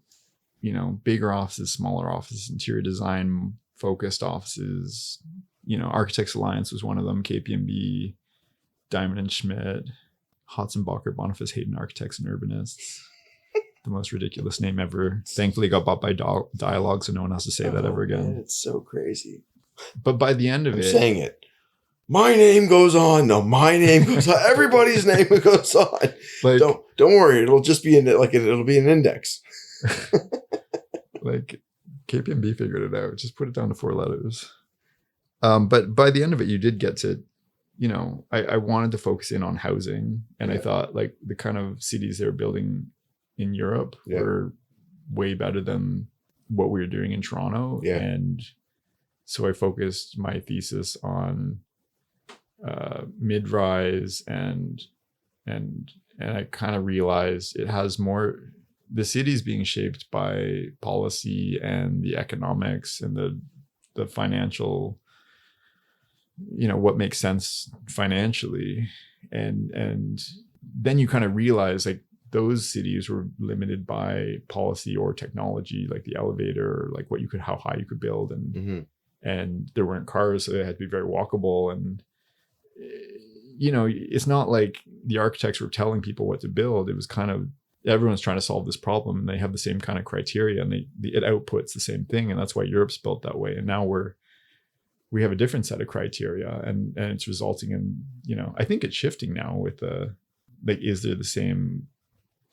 S2: bigger offices, smaller offices, interior design focused offices. Architects Alliance was one of them, KPMB, Diamond and Schmitt, Hotson, Bakker, Boniface, Haden Architects and Urbanists. The most ridiculous name ever. Thankfully got bought by Dialogue, so no one has to say that ever again.
S1: Man, it's so crazy.
S2: But by the end of
S1: I'm saying it. My name goes on. No, my name goes on. Everybody's name goes on. Like, don't worry. It'll just be it'll be an index.
S2: Like KPMB figured it out. Just put it down to 4 letters. But by the end of it, you did get to I wanted to focus in on housing, and I thought like the kind of cities they were building in Europe were way better than what we were doing in Toronto.
S1: Yeah.
S2: And so I focused my thesis on mid-rise, and I kind of realized it has more, the city's being shaped by policy and the economics and the financial, what makes sense financially. And then you kind of realize like those cities were limited by policy or technology, like the elevator, like how high you could build. And there weren't cars, so they had to be very walkable. And it's not like the architects were telling people what to build. It was kind of, everyone's trying to solve this problem, and they have the same kind of criteria, and it outputs the same thing. And that's why Europe's built that way. And now we have a different set of criteria, and it's resulting in, I think it's shifting now with is there the same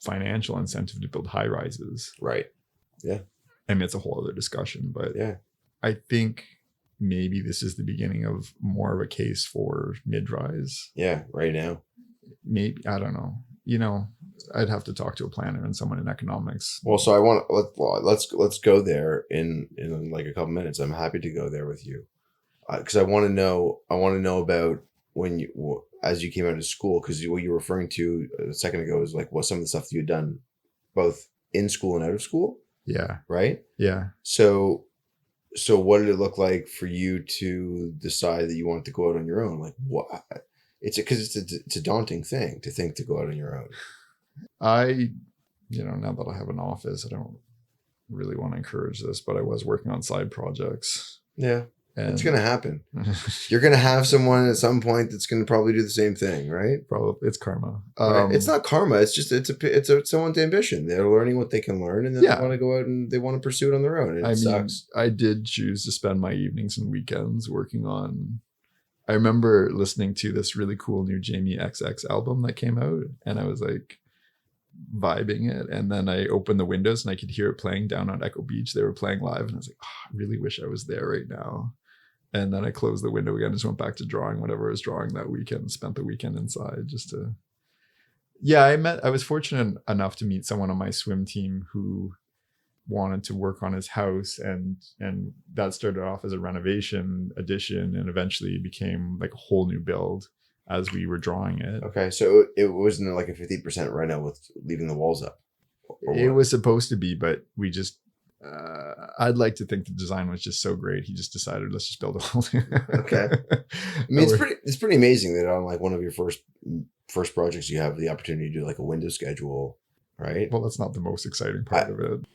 S2: financial incentive to build high rises?
S1: Right. Yeah.
S2: I mean, it's a whole other discussion, but
S1: yeah,
S2: I think maybe this is the beginning of more of a case for mid-rise.
S1: Yeah. Right now.
S2: Maybe, I don't know. I'd have to talk to a planner and someone in economics.
S1: Well, so let's go there in like a couple minutes. I'm happy to go there with you. Because I want to know about when as you came out of school, because what you were referring to a second ago is like what some of the stuff that you'd done both in school and out of school.
S2: Yeah.
S1: Right.
S2: Yeah.
S1: So what did it look like for you to decide that you wanted to go out on your own? Like what? Because it's a daunting thing to think to go out on your own.
S2: Now that I have an office, I don't really want to encourage this, but I was working on side projects.
S1: Yeah.
S2: And
S1: it's going to happen. You're going to have someone at some point that's going to probably do the same thing, right?
S2: Probably. It's karma.
S1: Right? It's not karma. It's just someone's ambition. They're learning what they can learn, and then they want to go out and they want to pursue it on their own. And it sucks.
S2: I did choose to spend my evenings and weekends working on. I remember listening to this really cool new Jamie XX album that came out, and I was like vibing it. And then I opened the windows and I could hear it playing down on Echo Beach. They were playing live, and I was like, I really wish I was there right now. And then I closed the window again, just went back to drawing whatever I was drawing that weekend, spent the weekend inside I was fortunate enough to meet someone on my swim team who wanted to work on his house, and that started off as a renovation addition and eventually became like a whole new build as we were drawing it.
S1: Okay. So it wasn't like a 50% reno with leaving the walls up.
S2: It was supposed to be, but we just, I'd like to think the design was just so great. He just decided, let's just build a whole new.
S1: Okay. I mean, it's pretty amazing that on like one of your first projects, you have the opportunity to do like a window schedule, right?
S2: Well, that's not the most exciting part of it.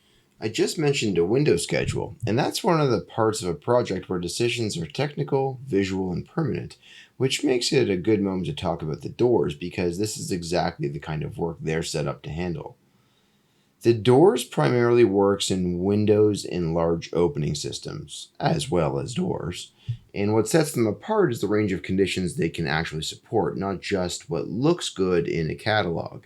S1: I just mentioned a window schedule, and that's one of the parts of a project where decisions are technical, visual, and permanent, which makes it a good moment to talk about the doors, because this is exactly the kind of work they're set up to handle. The doors primarily works in windows in large opening systems, as well as doors. And what sets them apart is the range of conditions they can actually support, not just what looks good in a catalog.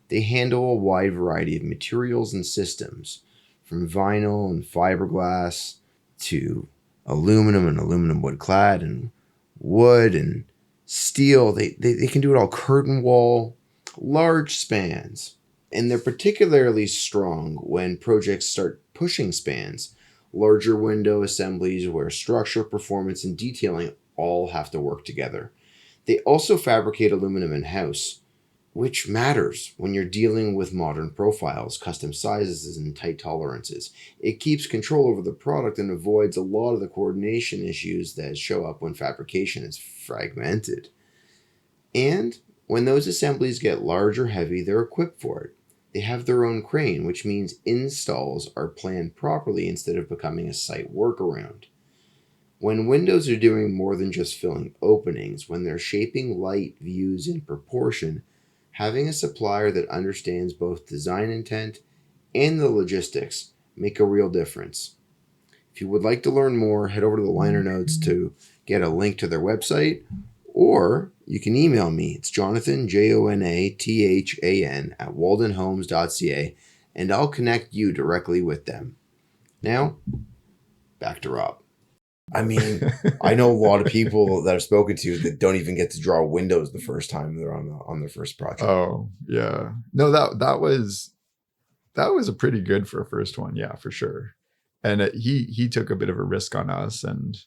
S1: They handle a wide variety of materials and systems, from vinyl and fiberglass to aluminum and aluminum wood clad and wood and steel. They can do it all, curtain wall, large spans. And they're particularly strong when projects start pushing spans, larger window assemblies where structure, performance, and detailing all have to work together. They also fabricate aluminum in-house, which matters when you're dealing with modern profiles, custom sizes, and tight tolerances. It keeps control over the product and avoids a lot of the coordination issues that show up when fabrication is fragmented. And when those assemblies get large or heavy, they're equipped for it. They have their own crane, which means installs are planned properly instead of becoming a site workaround. When windows are doing more than just filling openings, when they're shaping light views in proportion, having a supplier that understands both design intent and the logistics make a real difference. If you would like to learn more, head over to the liner notes to get a link to their website, or you can email me. It's Jonathan, JONATHAN, at waldenhomes.ca, and I'll connect you directly with them. Now, back to Rob. I mean, I know a lot of people that I've spoken to that don't even get to draw windows the first time they're on their first project.
S2: Oh yeah, no, that was a pretty good for a first one, yeah, for sure. And he took a bit of a risk on us, and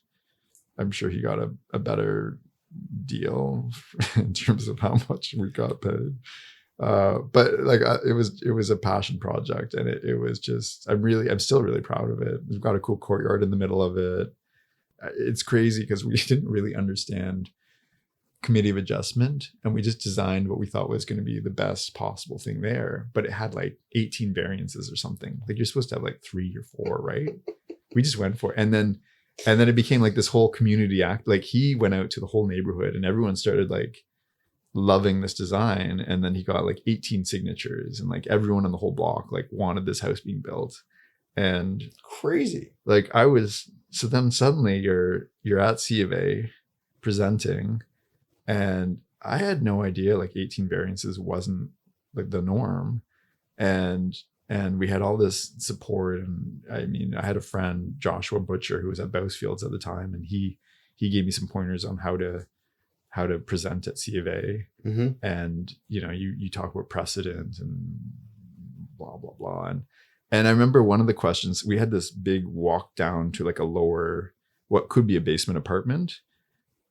S2: I'm sure he got a better deal in terms of how much we got paid. But like it was a passion project, and it was just I'm still really proud of it. We've got a cool courtyard in the middle of it. It's crazy because we didn't really understand committee of adjustment, and we just designed what we thought was going to be the best possible thing there, but it had like 18 variances or something. Like you're supposed to have like 3 or 4, right? We just went for it, and then it became like this whole community act. Like he went out to the whole neighborhood and everyone started like loving this design, and then he got like 18 signatures, and like everyone on the whole block like wanted this house being built. And
S1: crazy.
S2: Like so then suddenly you're at C of A presenting, and I had no idea like 18 variances wasn't like the norm. And we had all this support. And I mean, I had a friend, Joshua Butcher, who was at Bousfields at the time, and he gave me some pointers on how to present at C of A.
S1: Mm-hmm.
S2: And you talk about precedent and blah blah blah. And I remember one of the questions, we had this big walk down to like a lower, what could be a basement apartment,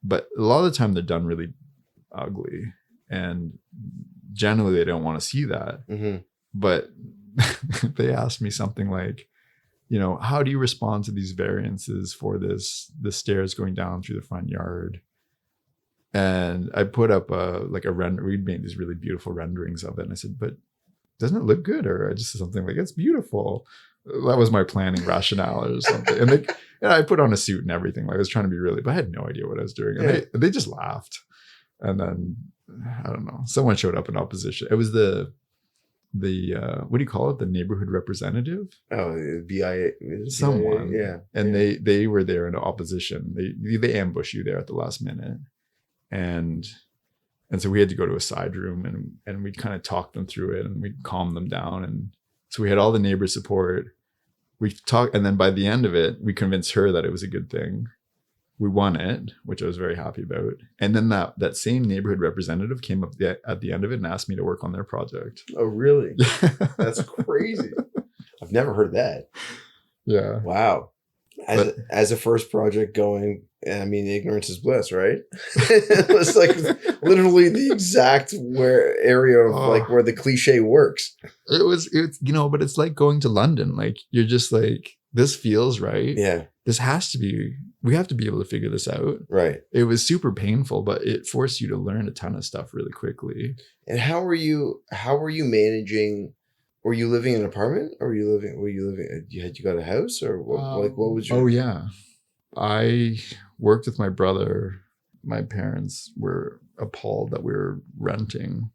S2: but a lot of the time they're done really ugly, and generally they don't want to see that.
S1: Mm-hmm.
S2: But they asked me something like, how do you respond to these variances for the stairs going down through the front yard? And I put up a render. We'd made these really beautiful renderings of it, and I said, but doesn't it look good? Or I just said something like, it's beautiful. That was my planning rationale or something. And I put on a suit and everything. Like I was trying to be really, but I had no idea what I was doing. And they just laughed. And then I don't know, someone showed up in opposition. It was the what do you call it? The neighborhood representative?
S1: Oh, BIA.
S2: Someone.
S1: Yeah.
S2: And they were there in opposition. They ambush you there at the last minute. And so we had to go to a side room, and we'd kind of talk them through it, and we'd calm them down. And so we had all the neighbor support. We talked, and then by the end of it, we convinced her that it was a good thing. We won it, which I was very happy about. And then that same neighborhood representative came up at the end of it and asked me to work on their project.
S1: Oh, really? That's crazy. I've never heard that.
S2: Yeah.
S1: Wow. As a first project going, I mean, ignorance is bliss, right? It's like literally the exact area of like where the cliche works.
S2: It's but it's like going to London. Like you're just like, this feels right.
S1: Yeah.
S2: We have to be able to figure this out.
S1: Right.
S2: It was super painful, but it forced you to learn a ton of stuff really quickly.
S1: And how were you managing? Were you living in an apartment, or were you living? You got a house, or what was your?
S2: Oh yeah, I worked with my brother. My parents were appalled that we were renting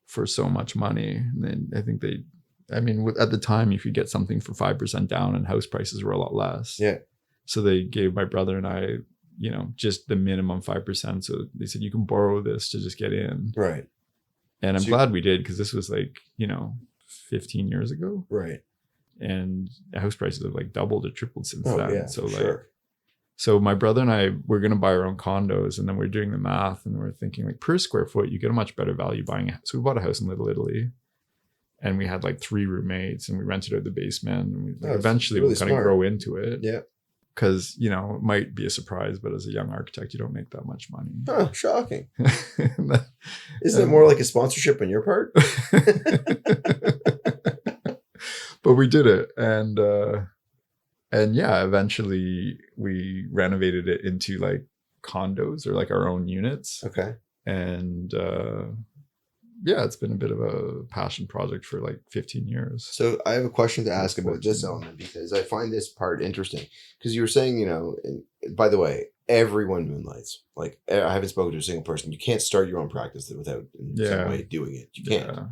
S2: for so much money. And then I think at the time you could get something for 5% down, and house prices were a lot less.
S1: Yeah.
S2: So they gave my brother and I, just the minimum 5%. So they said, you can borrow this to just get in.
S1: Right.
S2: And I'm glad we did, because this was like, 15 years ago.
S1: Right.
S2: And house prices have like doubled or tripled since then.
S1: Yeah,
S2: so
S1: sure.
S2: So my brother and I were going to buy our own condos, and then we're doing the math, and we're thinking like per square foot, you get a much better value buying a house. So we bought a house in Little Italy, and we had like 3 roommates, and we rented out the basement, and eventually really we're going to grow into it.
S1: Yeah.
S2: Because, it might be a surprise, but as a young architect, you don't make that much money.
S1: Huh, shocking. Isn't it more like a sponsorship on your part?
S2: But we did it. And yeah, eventually we renovated it into like condos or like our own units.
S1: Okay.
S2: And yeah, it's been a bit of a passion project for like 15 years.
S1: So I have a question to ask about this element, because I find this part interesting. Because you were saying, and by the way, everyone moonlights. Like I haven't spoken to a single person. You can't start your own practice without in some way doing it. You can't. Yeah.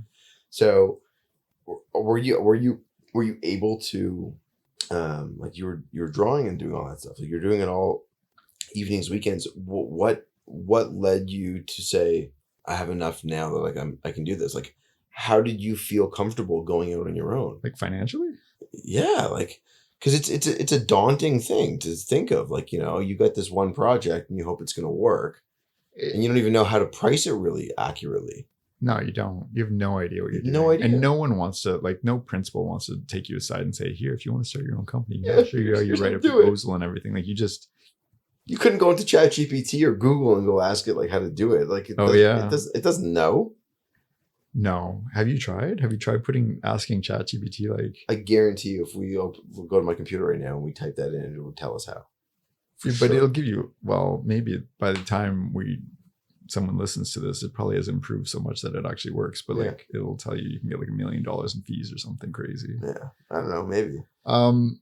S1: So were you able to like you were drawing and doing all that stuff? Like you're doing it all evenings, weekends. What led you to say, I have enough now that like I can do this? Like, how did you feel comfortable going out on your own?
S2: Like financially?
S1: Yeah, like Because it's a daunting thing to think of. Like, you got this one project and you hope it's going to work, and you don't even know how to price it really accurately.
S2: No, you don't. You have no idea what you're doing.
S1: No idea.
S2: And no one wants to, like, no principal wants to take you aside and say, here, if you want to start your own company,
S1: Yeah,
S2: I'll show you how you write a
S1: do it.
S2: proposal and everything. Like,
S1: you couldn't go into ChatGPT or Google and go ask it like how to do it. Like, it doesn't know.
S2: No. Have you tried? Have you tried asking ChatGPT, like?
S1: I guarantee you, if we'll go to my computer right now and we type that in, it will tell us how.
S2: But it'll give you, well, maybe by the time someone listens to this, it probably has improved so much that it actually works. But like, it'll tell you can get like $1 million in fees or something crazy.
S1: Yeah, I don't know, maybe.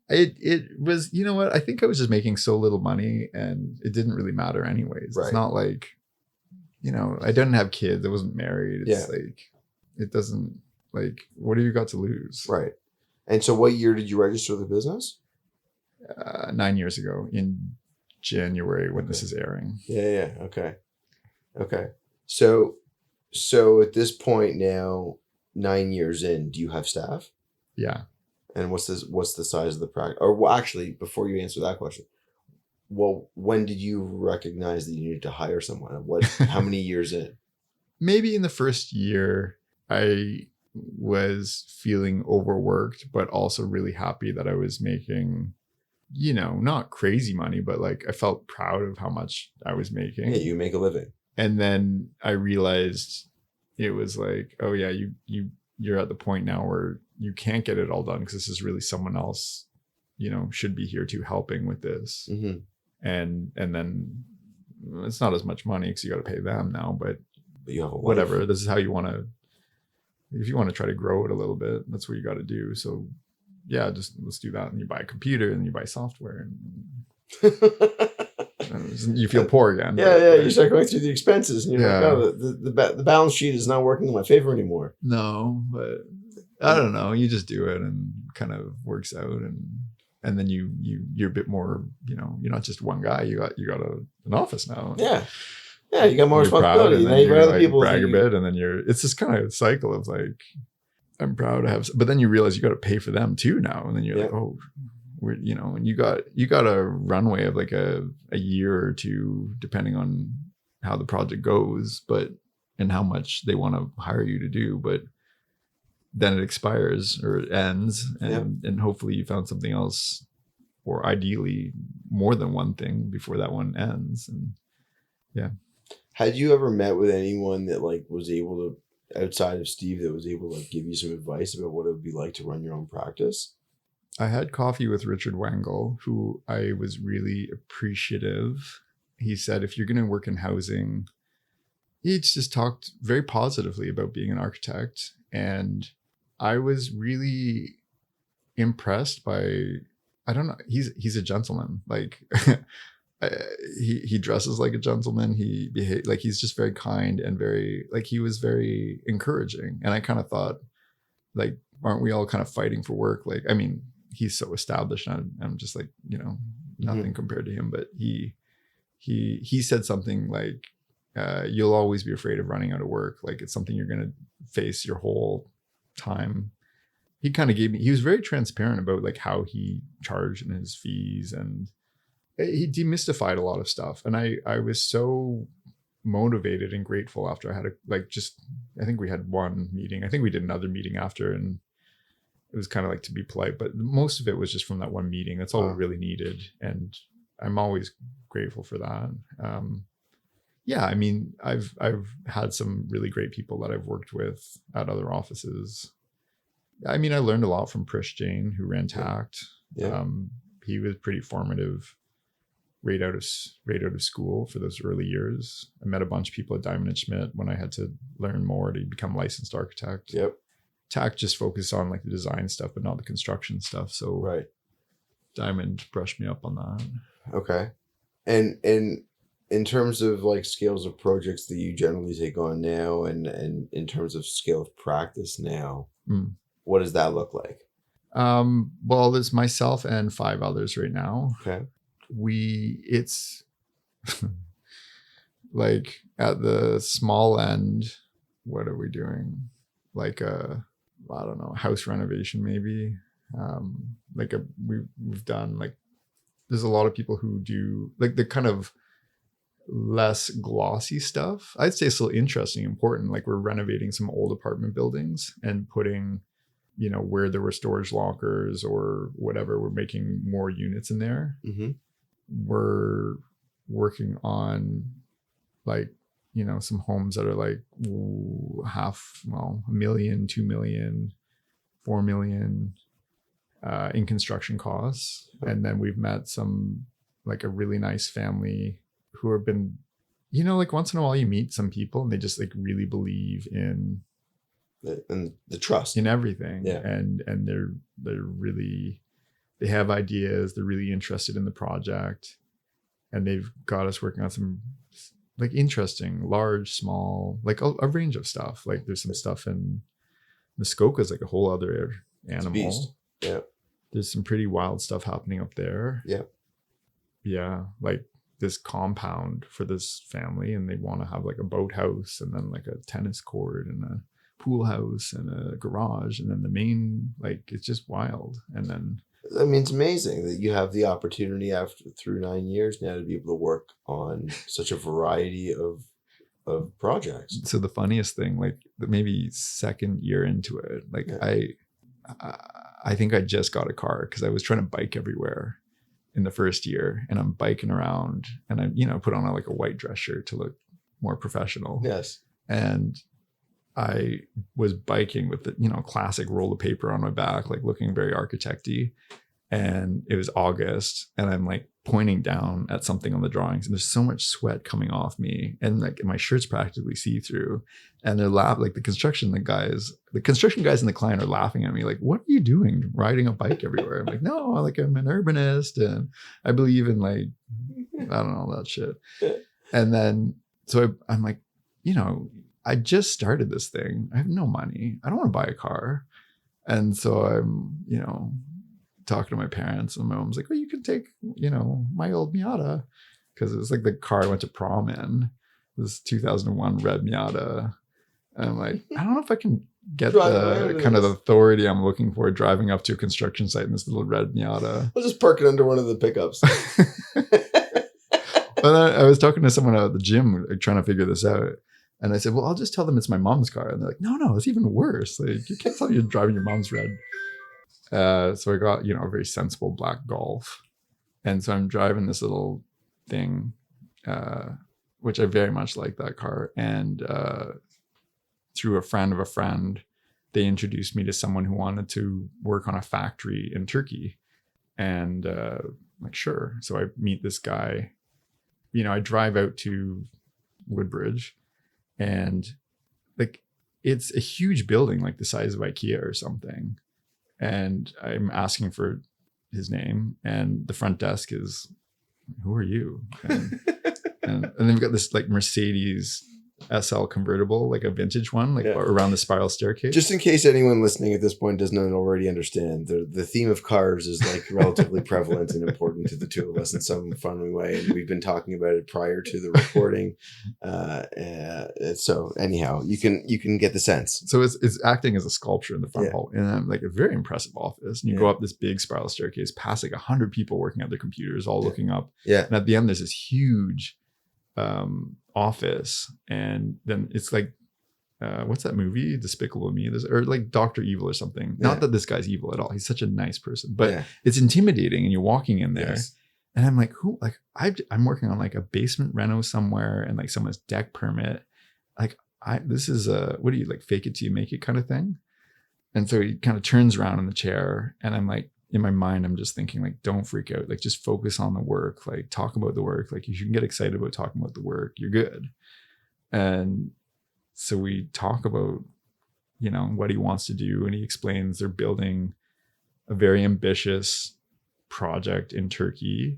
S2: It was, you know what? I think I was just making so little money, and it didn't really matter anyways. Right. It's not like, I didn't have kids. I wasn't married. It's like, it doesn't, like, what have you got to lose?
S1: Right. And so, what year did you register the business?
S2: 9 years ago in January when this is airing.
S1: Yeah. Okay. So at this point now, 9 years in, do you have staff?
S2: Yeah.
S1: And what's the size of the practice? Or well, actually, before you answer that question, well, when did you recognize that you needed to hire someone? How many years in?
S2: Maybe in the first year, I was feeling overworked, but also really happy that I was making, not crazy money, but like I felt proud of how much I was making.
S1: Yeah, you make a living.
S2: And then I realized it was like, oh yeah, you're at the point now where you can't get it all done because this is really someone else, should be here too, helping with this.
S1: Mm-hmm.
S2: And then it's not as much money because you got to pay them now, but
S1: you have a
S2: whatever. This is how you want to, if you want to try to grow it a little bit, that's what you got to do. So yeah, just let's do that. And you buy a computer and you buy software and you feel poor again.
S1: Yeah. You start going through the expenses and you're like, oh, the balance sheet is not working in my favor anymore.
S2: No, but I don't know. You just do it and kind of works out, and then you're a bit more. You're not just one guy. You got an office now.
S1: Yeah. Yeah, you got more responsibility.
S2: Now you got other people brag a bit, and then it's this kind of cycle of like, I'm proud to have, but then you realize you got to pay for them too now, and then you're like, oh. And you got a runway of like a year or two, depending on how the project goes, and how much they want to hire you to do. But then it expires or it ends, and hopefully you found something else, or ideally more than one thing before that one ends. And yeah.
S1: Had you ever met with anyone that like was able to, outside of Steve, that was able to give you some advice about what it would be like to run your own practice?
S2: I had coffee with Richard Wengle, who I was really appreciative. He said, if you're going to work in housing, he just talked very positively about being an architect. And I was really impressed by, I don't know, he's a gentleman. Like he dresses like a gentleman. He behaves like he's just very kind and very, like he was very encouraging. And I kind of thought, like, aren't we all kind of fighting for work? Like, I mean, he's so established. And I'm just like, nothing compared to him. But he said something like, you'll always be afraid of running out of work. Like it's something you're going to face your whole time. He kind of he was very transparent about like how he charged and his fees, and he demystified a lot of stuff. And I was so motivated and grateful after I had I think we had one meeting. I think we did another meeting after, and it was kind of like to be polite, but most of it was just from that one meeting. That's all we really needed. And I'm always grateful for that. Yeah, I mean, I've had some really great people that I've worked with at other offices. I mean, I learned a lot from Prish Jain, who ran Tact. Yeah. He was pretty formative right out of school for those early years. I met a bunch of people at Diamond and Schmitt when I had to learn more to become a licensed architect.
S1: Yep.
S2: Tact just focused on like the design stuff, but not the construction stuff. So Diamond brushed me up on that.
S1: Okay. And in terms of like scales of projects that you generally take on now, and in terms of scale of practice now, what does that look like?
S2: Well, there's myself and 5 others right now.
S1: Okay.
S2: It's like at the small end, what are we doing? Like I don't know, house renovation maybe. like we've done like, there's a lot of people who do like the kind of less glossy stuff. I'd say still interesting, important. Like we're renovating some old apartment buildings and putting, you know, where there were storage lockers or whatever, we're making more units in there.
S1: Mm-hmm.
S2: We're working on like, you know, some homes that are like $1 million, 2 million, 4 million in construction costs. And then we've met some like a really nice family who have been, you know, like once in a while you meet some people and they just like really believe in
S1: the trust
S2: in everything.
S1: Yeah.
S2: And they're really, they have ideas, they're really interested in the project, and they've got us working on some like interesting, large, small, like a range of stuff. Like there's some stuff in Muskoka is like a whole other animal.
S1: Yeah.
S2: There's some pretty wild stuff happening up there.
S1: Yeah.
S2: Yeah. Like this compound for this family, and they want to have like a boathouse and then like a tennis court and a pool house and a garage. And then the main, like, it's just wild. And then,
S1: I mean, it's amazing that you have the opportunity through 9 years now to be able to work on such a variety of projects.
S2: So the funniest thing, like maybe second year into it, like I think I just got a car because I was trying to bike everywhere in the first year, and I'm biking around, and I, you know, put on like a white dress shirt to look more professional.
S1: Yes.
S2: And I was biking with the, you know, classic roll of paper on my back, like looking very architecty. And it was August, and I'm like pointing down at something on the drawings, and there's so much sweat coming off me, and like my shirt's practically see-through, and they're laughing, like the construction guys and the client are laughing at me like, what are you doing riding a bike everywhere? I'm like, no, like I'm an urbanist and I believe in like, I don't know, that shit. And then so I'm like, you know, I just started this thing, I have no money, I don't want to buy a car. And so I'm, you know, talking to my parents, and my mom's like, well, you can take, you know, my old Miata, because it was like the car I went to prom in, this 2001 red Miata. And I'm like, I don't know if I can get the kind of authority I'm looking for driving up to a construction site in this little red Miata.
S1: I'll just park it under one of the pickups.
S2: But then I was talking to someone at the gym trying to figure this out, and I said, well, I'll just tell them it's my mom's car. And they're like, no, it's even worse. Like, you can't tell you're driving your mom's red. So I got, you know, a very sensible black Golf. And so I'm driving this little thing, which I very much like that car. And through a friend of a friend, they introduced me to someone who wanted to work on a factory in Turkey. And like, sure. So I meet this guy, you know, I drive out to Woodbridge, and like, it's a huge building, like the size of IKEA or something. And I'm asking for his name, and the front desk is, who are you? And then we've got this like Mercedes SL convertible, like a vintage one, like around the spiral staircase.
S1: Just in case anyone listening at this point does not already understand, the theme of cars is like relatively prevalent and important to the two of us in some fun way, and we've been talking about it prior to the recording. So anyhow, you can get the sense.
S2: So it's acting as a sculpture in the front hall, and like a very impressive office. And you go up this big spiral staircase, past like 100 people working at their computers, all looking up.
S1: Yeah,
S2: and at the end, there's this huge office, and then it's like what's that movie, Despicable Me, or like Dr. Evil or something. Not that this guy's evil at all, he's such a nice person, but it's intimidating, and you're walking in there, and I'm like, who, like I'm working on like a basement reno somewhere, and like someone's deck permit, like this is what do you, like, fake it till you make it kind of thing. And so he kind of turns around in the chair, and I'm like, in my mind, I'm just thinking, like, don't freak out. Like, just focus on the work. Like, talk about the work. Like, you can get excited about talking about the work. You're good. And so we talk about, you know, what he wants to do. And he explains they're building a very ambitious project in Turkey.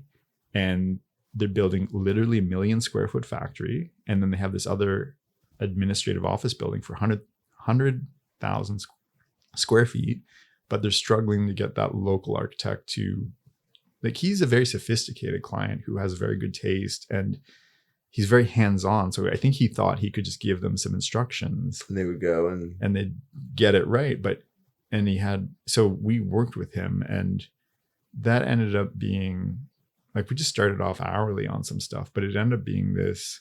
S2: And they're building literally 1 million square foot factory. And then they have this other administrative office building for 100,000 square feet. But they're struggling to get that local architect to, like, he's a very sophisticated client who has very good taste, and he's very hands-on. So I think he thought he could just give them some instructions,
S1: and they would go and
S2: they'd get it right. So we worked with him, and that ended up being like, we just started off hourly on some stuff, but it ended up being this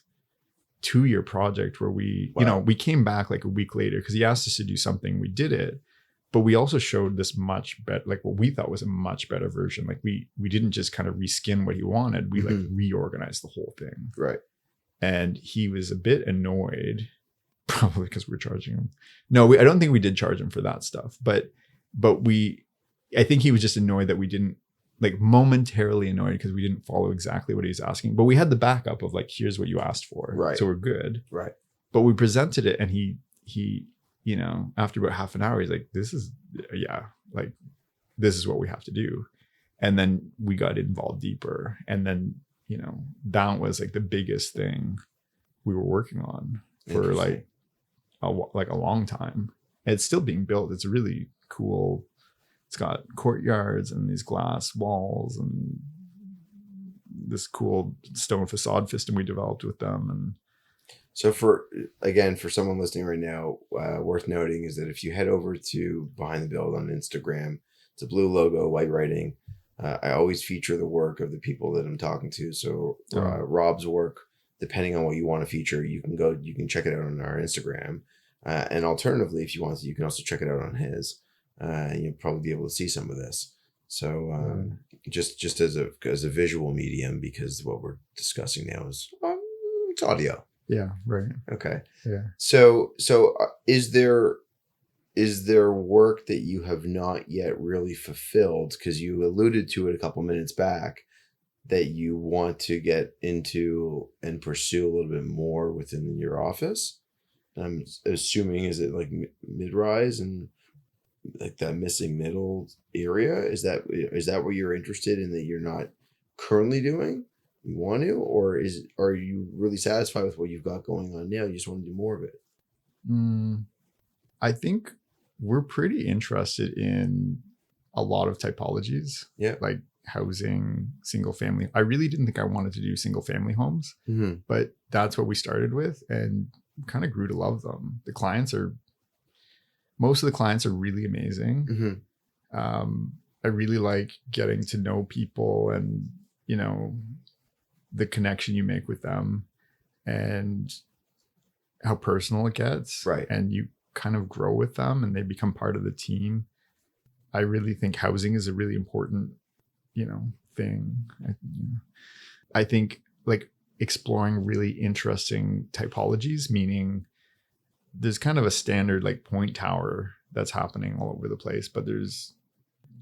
S2: 2-year project where we, we came back like a week later because he asked us to do something. We did it, but we also showed this much better, like what we thought was a much better version. Like we didn't just kind of reskin what he wanted. We like reorganized the whole thing.
S1: Right.
S2: And he was a bit annoyed, probably because we're charging him. No, I don't think we did charge him for that stuff, but I think he was just annoyed that we didn't, like momentarily annoyed because we didn't follow exactly what he was asking, but we had the backup of like, here's what you asked for.
S1: Right.
S2: So we're good.
S1: Right.
S2: But we presented it and he, after about half an hour, he's like, this is what we have to do. And then we got involved deeper. And then, that was like the biggest thing we were working on for like a long time. And it's still being built. It's really cool. It's got courtyards and these glass walls and this cool stone facade system we developed with them. And
S1: so for someone listening right now, worth noting is that if you head over to Behind the Build on Instagram, it's a blue logo, white writing. I always feature the work of the people that I'm talking to. So Rob's work, depending on what you want to feature, you can check it out on our Instagram. And alternatively, if you want to, you can also check it out on his. You'll probably be able to see some of this. So just as a visual medium, because what we're discussing now is it's audio.
S2: Yeah. Right.
S1: Okay.
S2: Yeah.
S1: So is there work that you have not yet really fulfilled? Because you alluded to it a couple minutes back that you want to get into and pursue a little bit more within your office. I'm assuming, is it like mid-rise and like that missing middle area? Is that what you're interested in that you're not currently doing? You want to, or are you really satisfied with what you've got going on now? You just want to do more of it?
S2: I think we're pretty interested in a lot of typologies.
S1: Yeah.
S2: Like housing, single family. I really didn't think I wanted to do single family homes, but that's what we started with and kind of grew to love them. Most of the clients are really amazing. I really like getting to know people and, the connection you make with them and how personal it gets.
S1: Right.
S2: And you kind of grow with them and they become part of the team. I really think housing is a really important, thing. I think like exploring really interesting typologies, meaning there's kind of a standard like point tower that's happening all over the place, but there's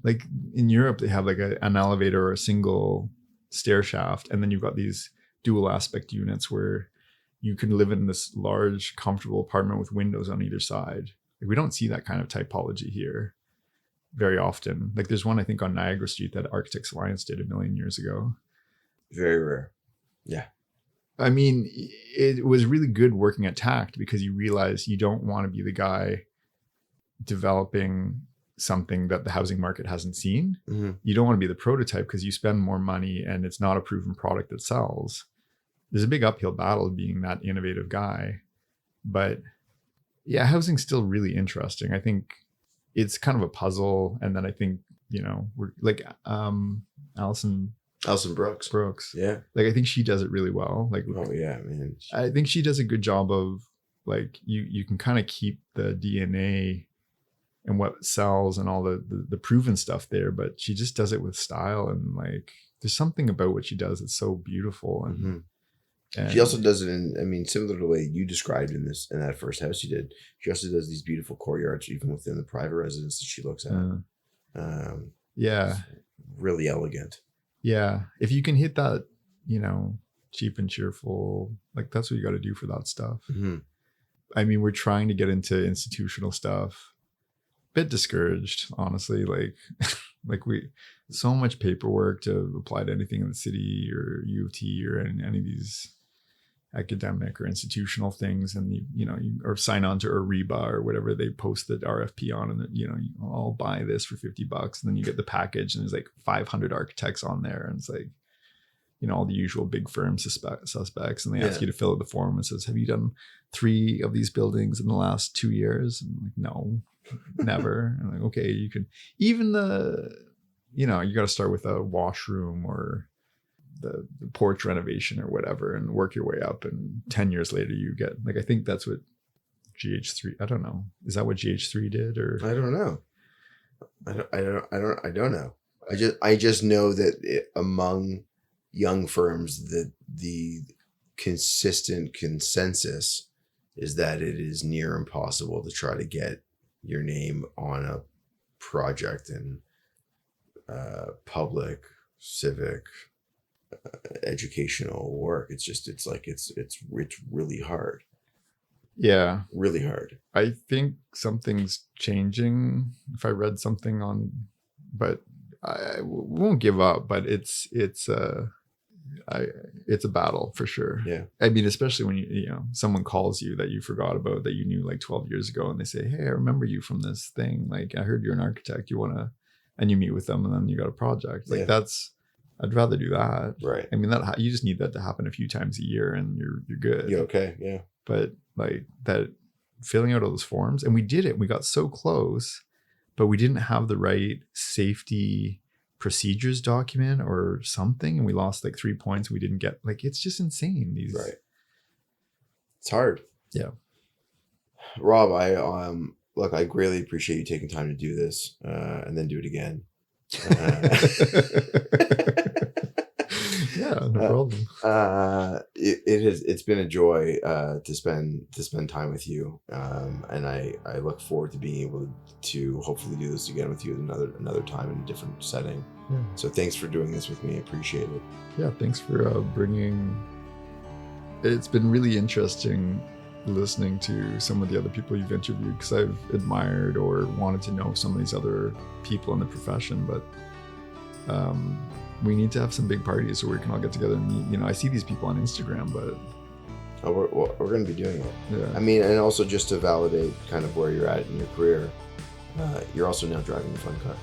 S2: like in Europe, they have like an elevator or a single stair shaft. And then you've got these dual aspect units where you can live in this large, comfortable apartment with windows on either side. Like, we don't see that kind of typology here very often. Like there's one, I think, on Niagara Street that Architects Alliance did 1 million years ago.
S1: Very rare. Yeah.
S2: I mean, it was really good working at Tact because you realize you don't want to be the guy developing something that the housing market hasn't seen. You don't want to be the prototype because you spend more money and it's not a proven product that sells. There's a big uphill battle being that innovative guy. But yeah, housing's still really interesting. I think it's kind of a puzzle. And then I think, we're like Alison Brooks.
S1: Yeah.
S2: Like, I think she does it really well. Like,
S1: oh yeah, man.
S2: I think she does a good job of like, you can kind of keep the DNA and what sells and all the proven stuff there, but she just does it with style. And like, there's something about what she does that's so beautiful. And
S1: she also does it similar to the way you described in that first house you did. She also does these beautiful courtyards, even within the private residence that she looks at.
S2: Yeah.
S1: Really elegant.
S2: Yeah. If you can hit that, cheap and cheerful, like that's what you got to do for that stuff. I mean, we're trying to get into institutional stuff. Bit discouraged, honestly. Like so much paperwork to apply to anything in the city or U of T or any of these academic or institutional things, and you or sign on to Ariba or whatever they post the RFP on, and I'll buy this for $50, and then you get the package and there's like 500 architects on there, and it's like all the usual big firm suspects, and they ask you to fill out the form and says, have you done 3 of these buildings in the last 2 years? And I'm like, no, never. And I'm like, okay, you can. Even the you know, you got to start with a washroom or the porch renovation or whatever and work your way up. And 10 years later you get, like, I think that's what GH3, I don't know. Is that what GH3 did? Or
S1: I don't know. I don't know. I just know that among young firms that the consistent consensus is that it is near impossible to try to get your name on a project in public, civic, educational work. It's really hard.
S2: Yeah,
S1: really hard.
S2: I think something's changing. If I read something on, but I won't give up. But it's a battle for sure.
S1: Yeah.
S2: I mean, especially when you know someone calls you that you forgot about, that you knew like 12 years ago, and they say, "Hey, I remember you from this thing. Like, I heard you're an architect. You wanna?" And you meet with them, and then you got a project. Like I'd rather do that.
S1: Right.
S2: I mean, that you just need that to happen a few times a year, and you're good.
S1: You're okay. Yeah.
S2: But like that, filling out all those forms, and we did it. We got so close, but we didn't have the right safety procedures document or something, and we lost like 3 points. We didn't get, like, it's just insane.
S1: Right. It's hard.
S2: Yeah.
S1: Rob, I greatly appreciate you taking time to do this, and then do it again.
S2: Yeah, no problem.
S1: It's been a joy to spend time with you, and I look forward to being able to hopefully do this again with you another time in a different setting.
S2: Yeah.
S1: So thanks for doing this with me. I appreciate it.
S2: Yeah, thanks for bringing. It's been really interesting listening to some of the other people you've interviewed, because I've admired or wanted to know some of these other people in the profession, but we need to have some big parties so we can all get together and meet. You know, I see these people on Instagram, but
S1: we're going to be doing it.
S2: Yeah.
S1: I mean, and also just to validate kind of where you're at in your career, you're also now driving a fun car.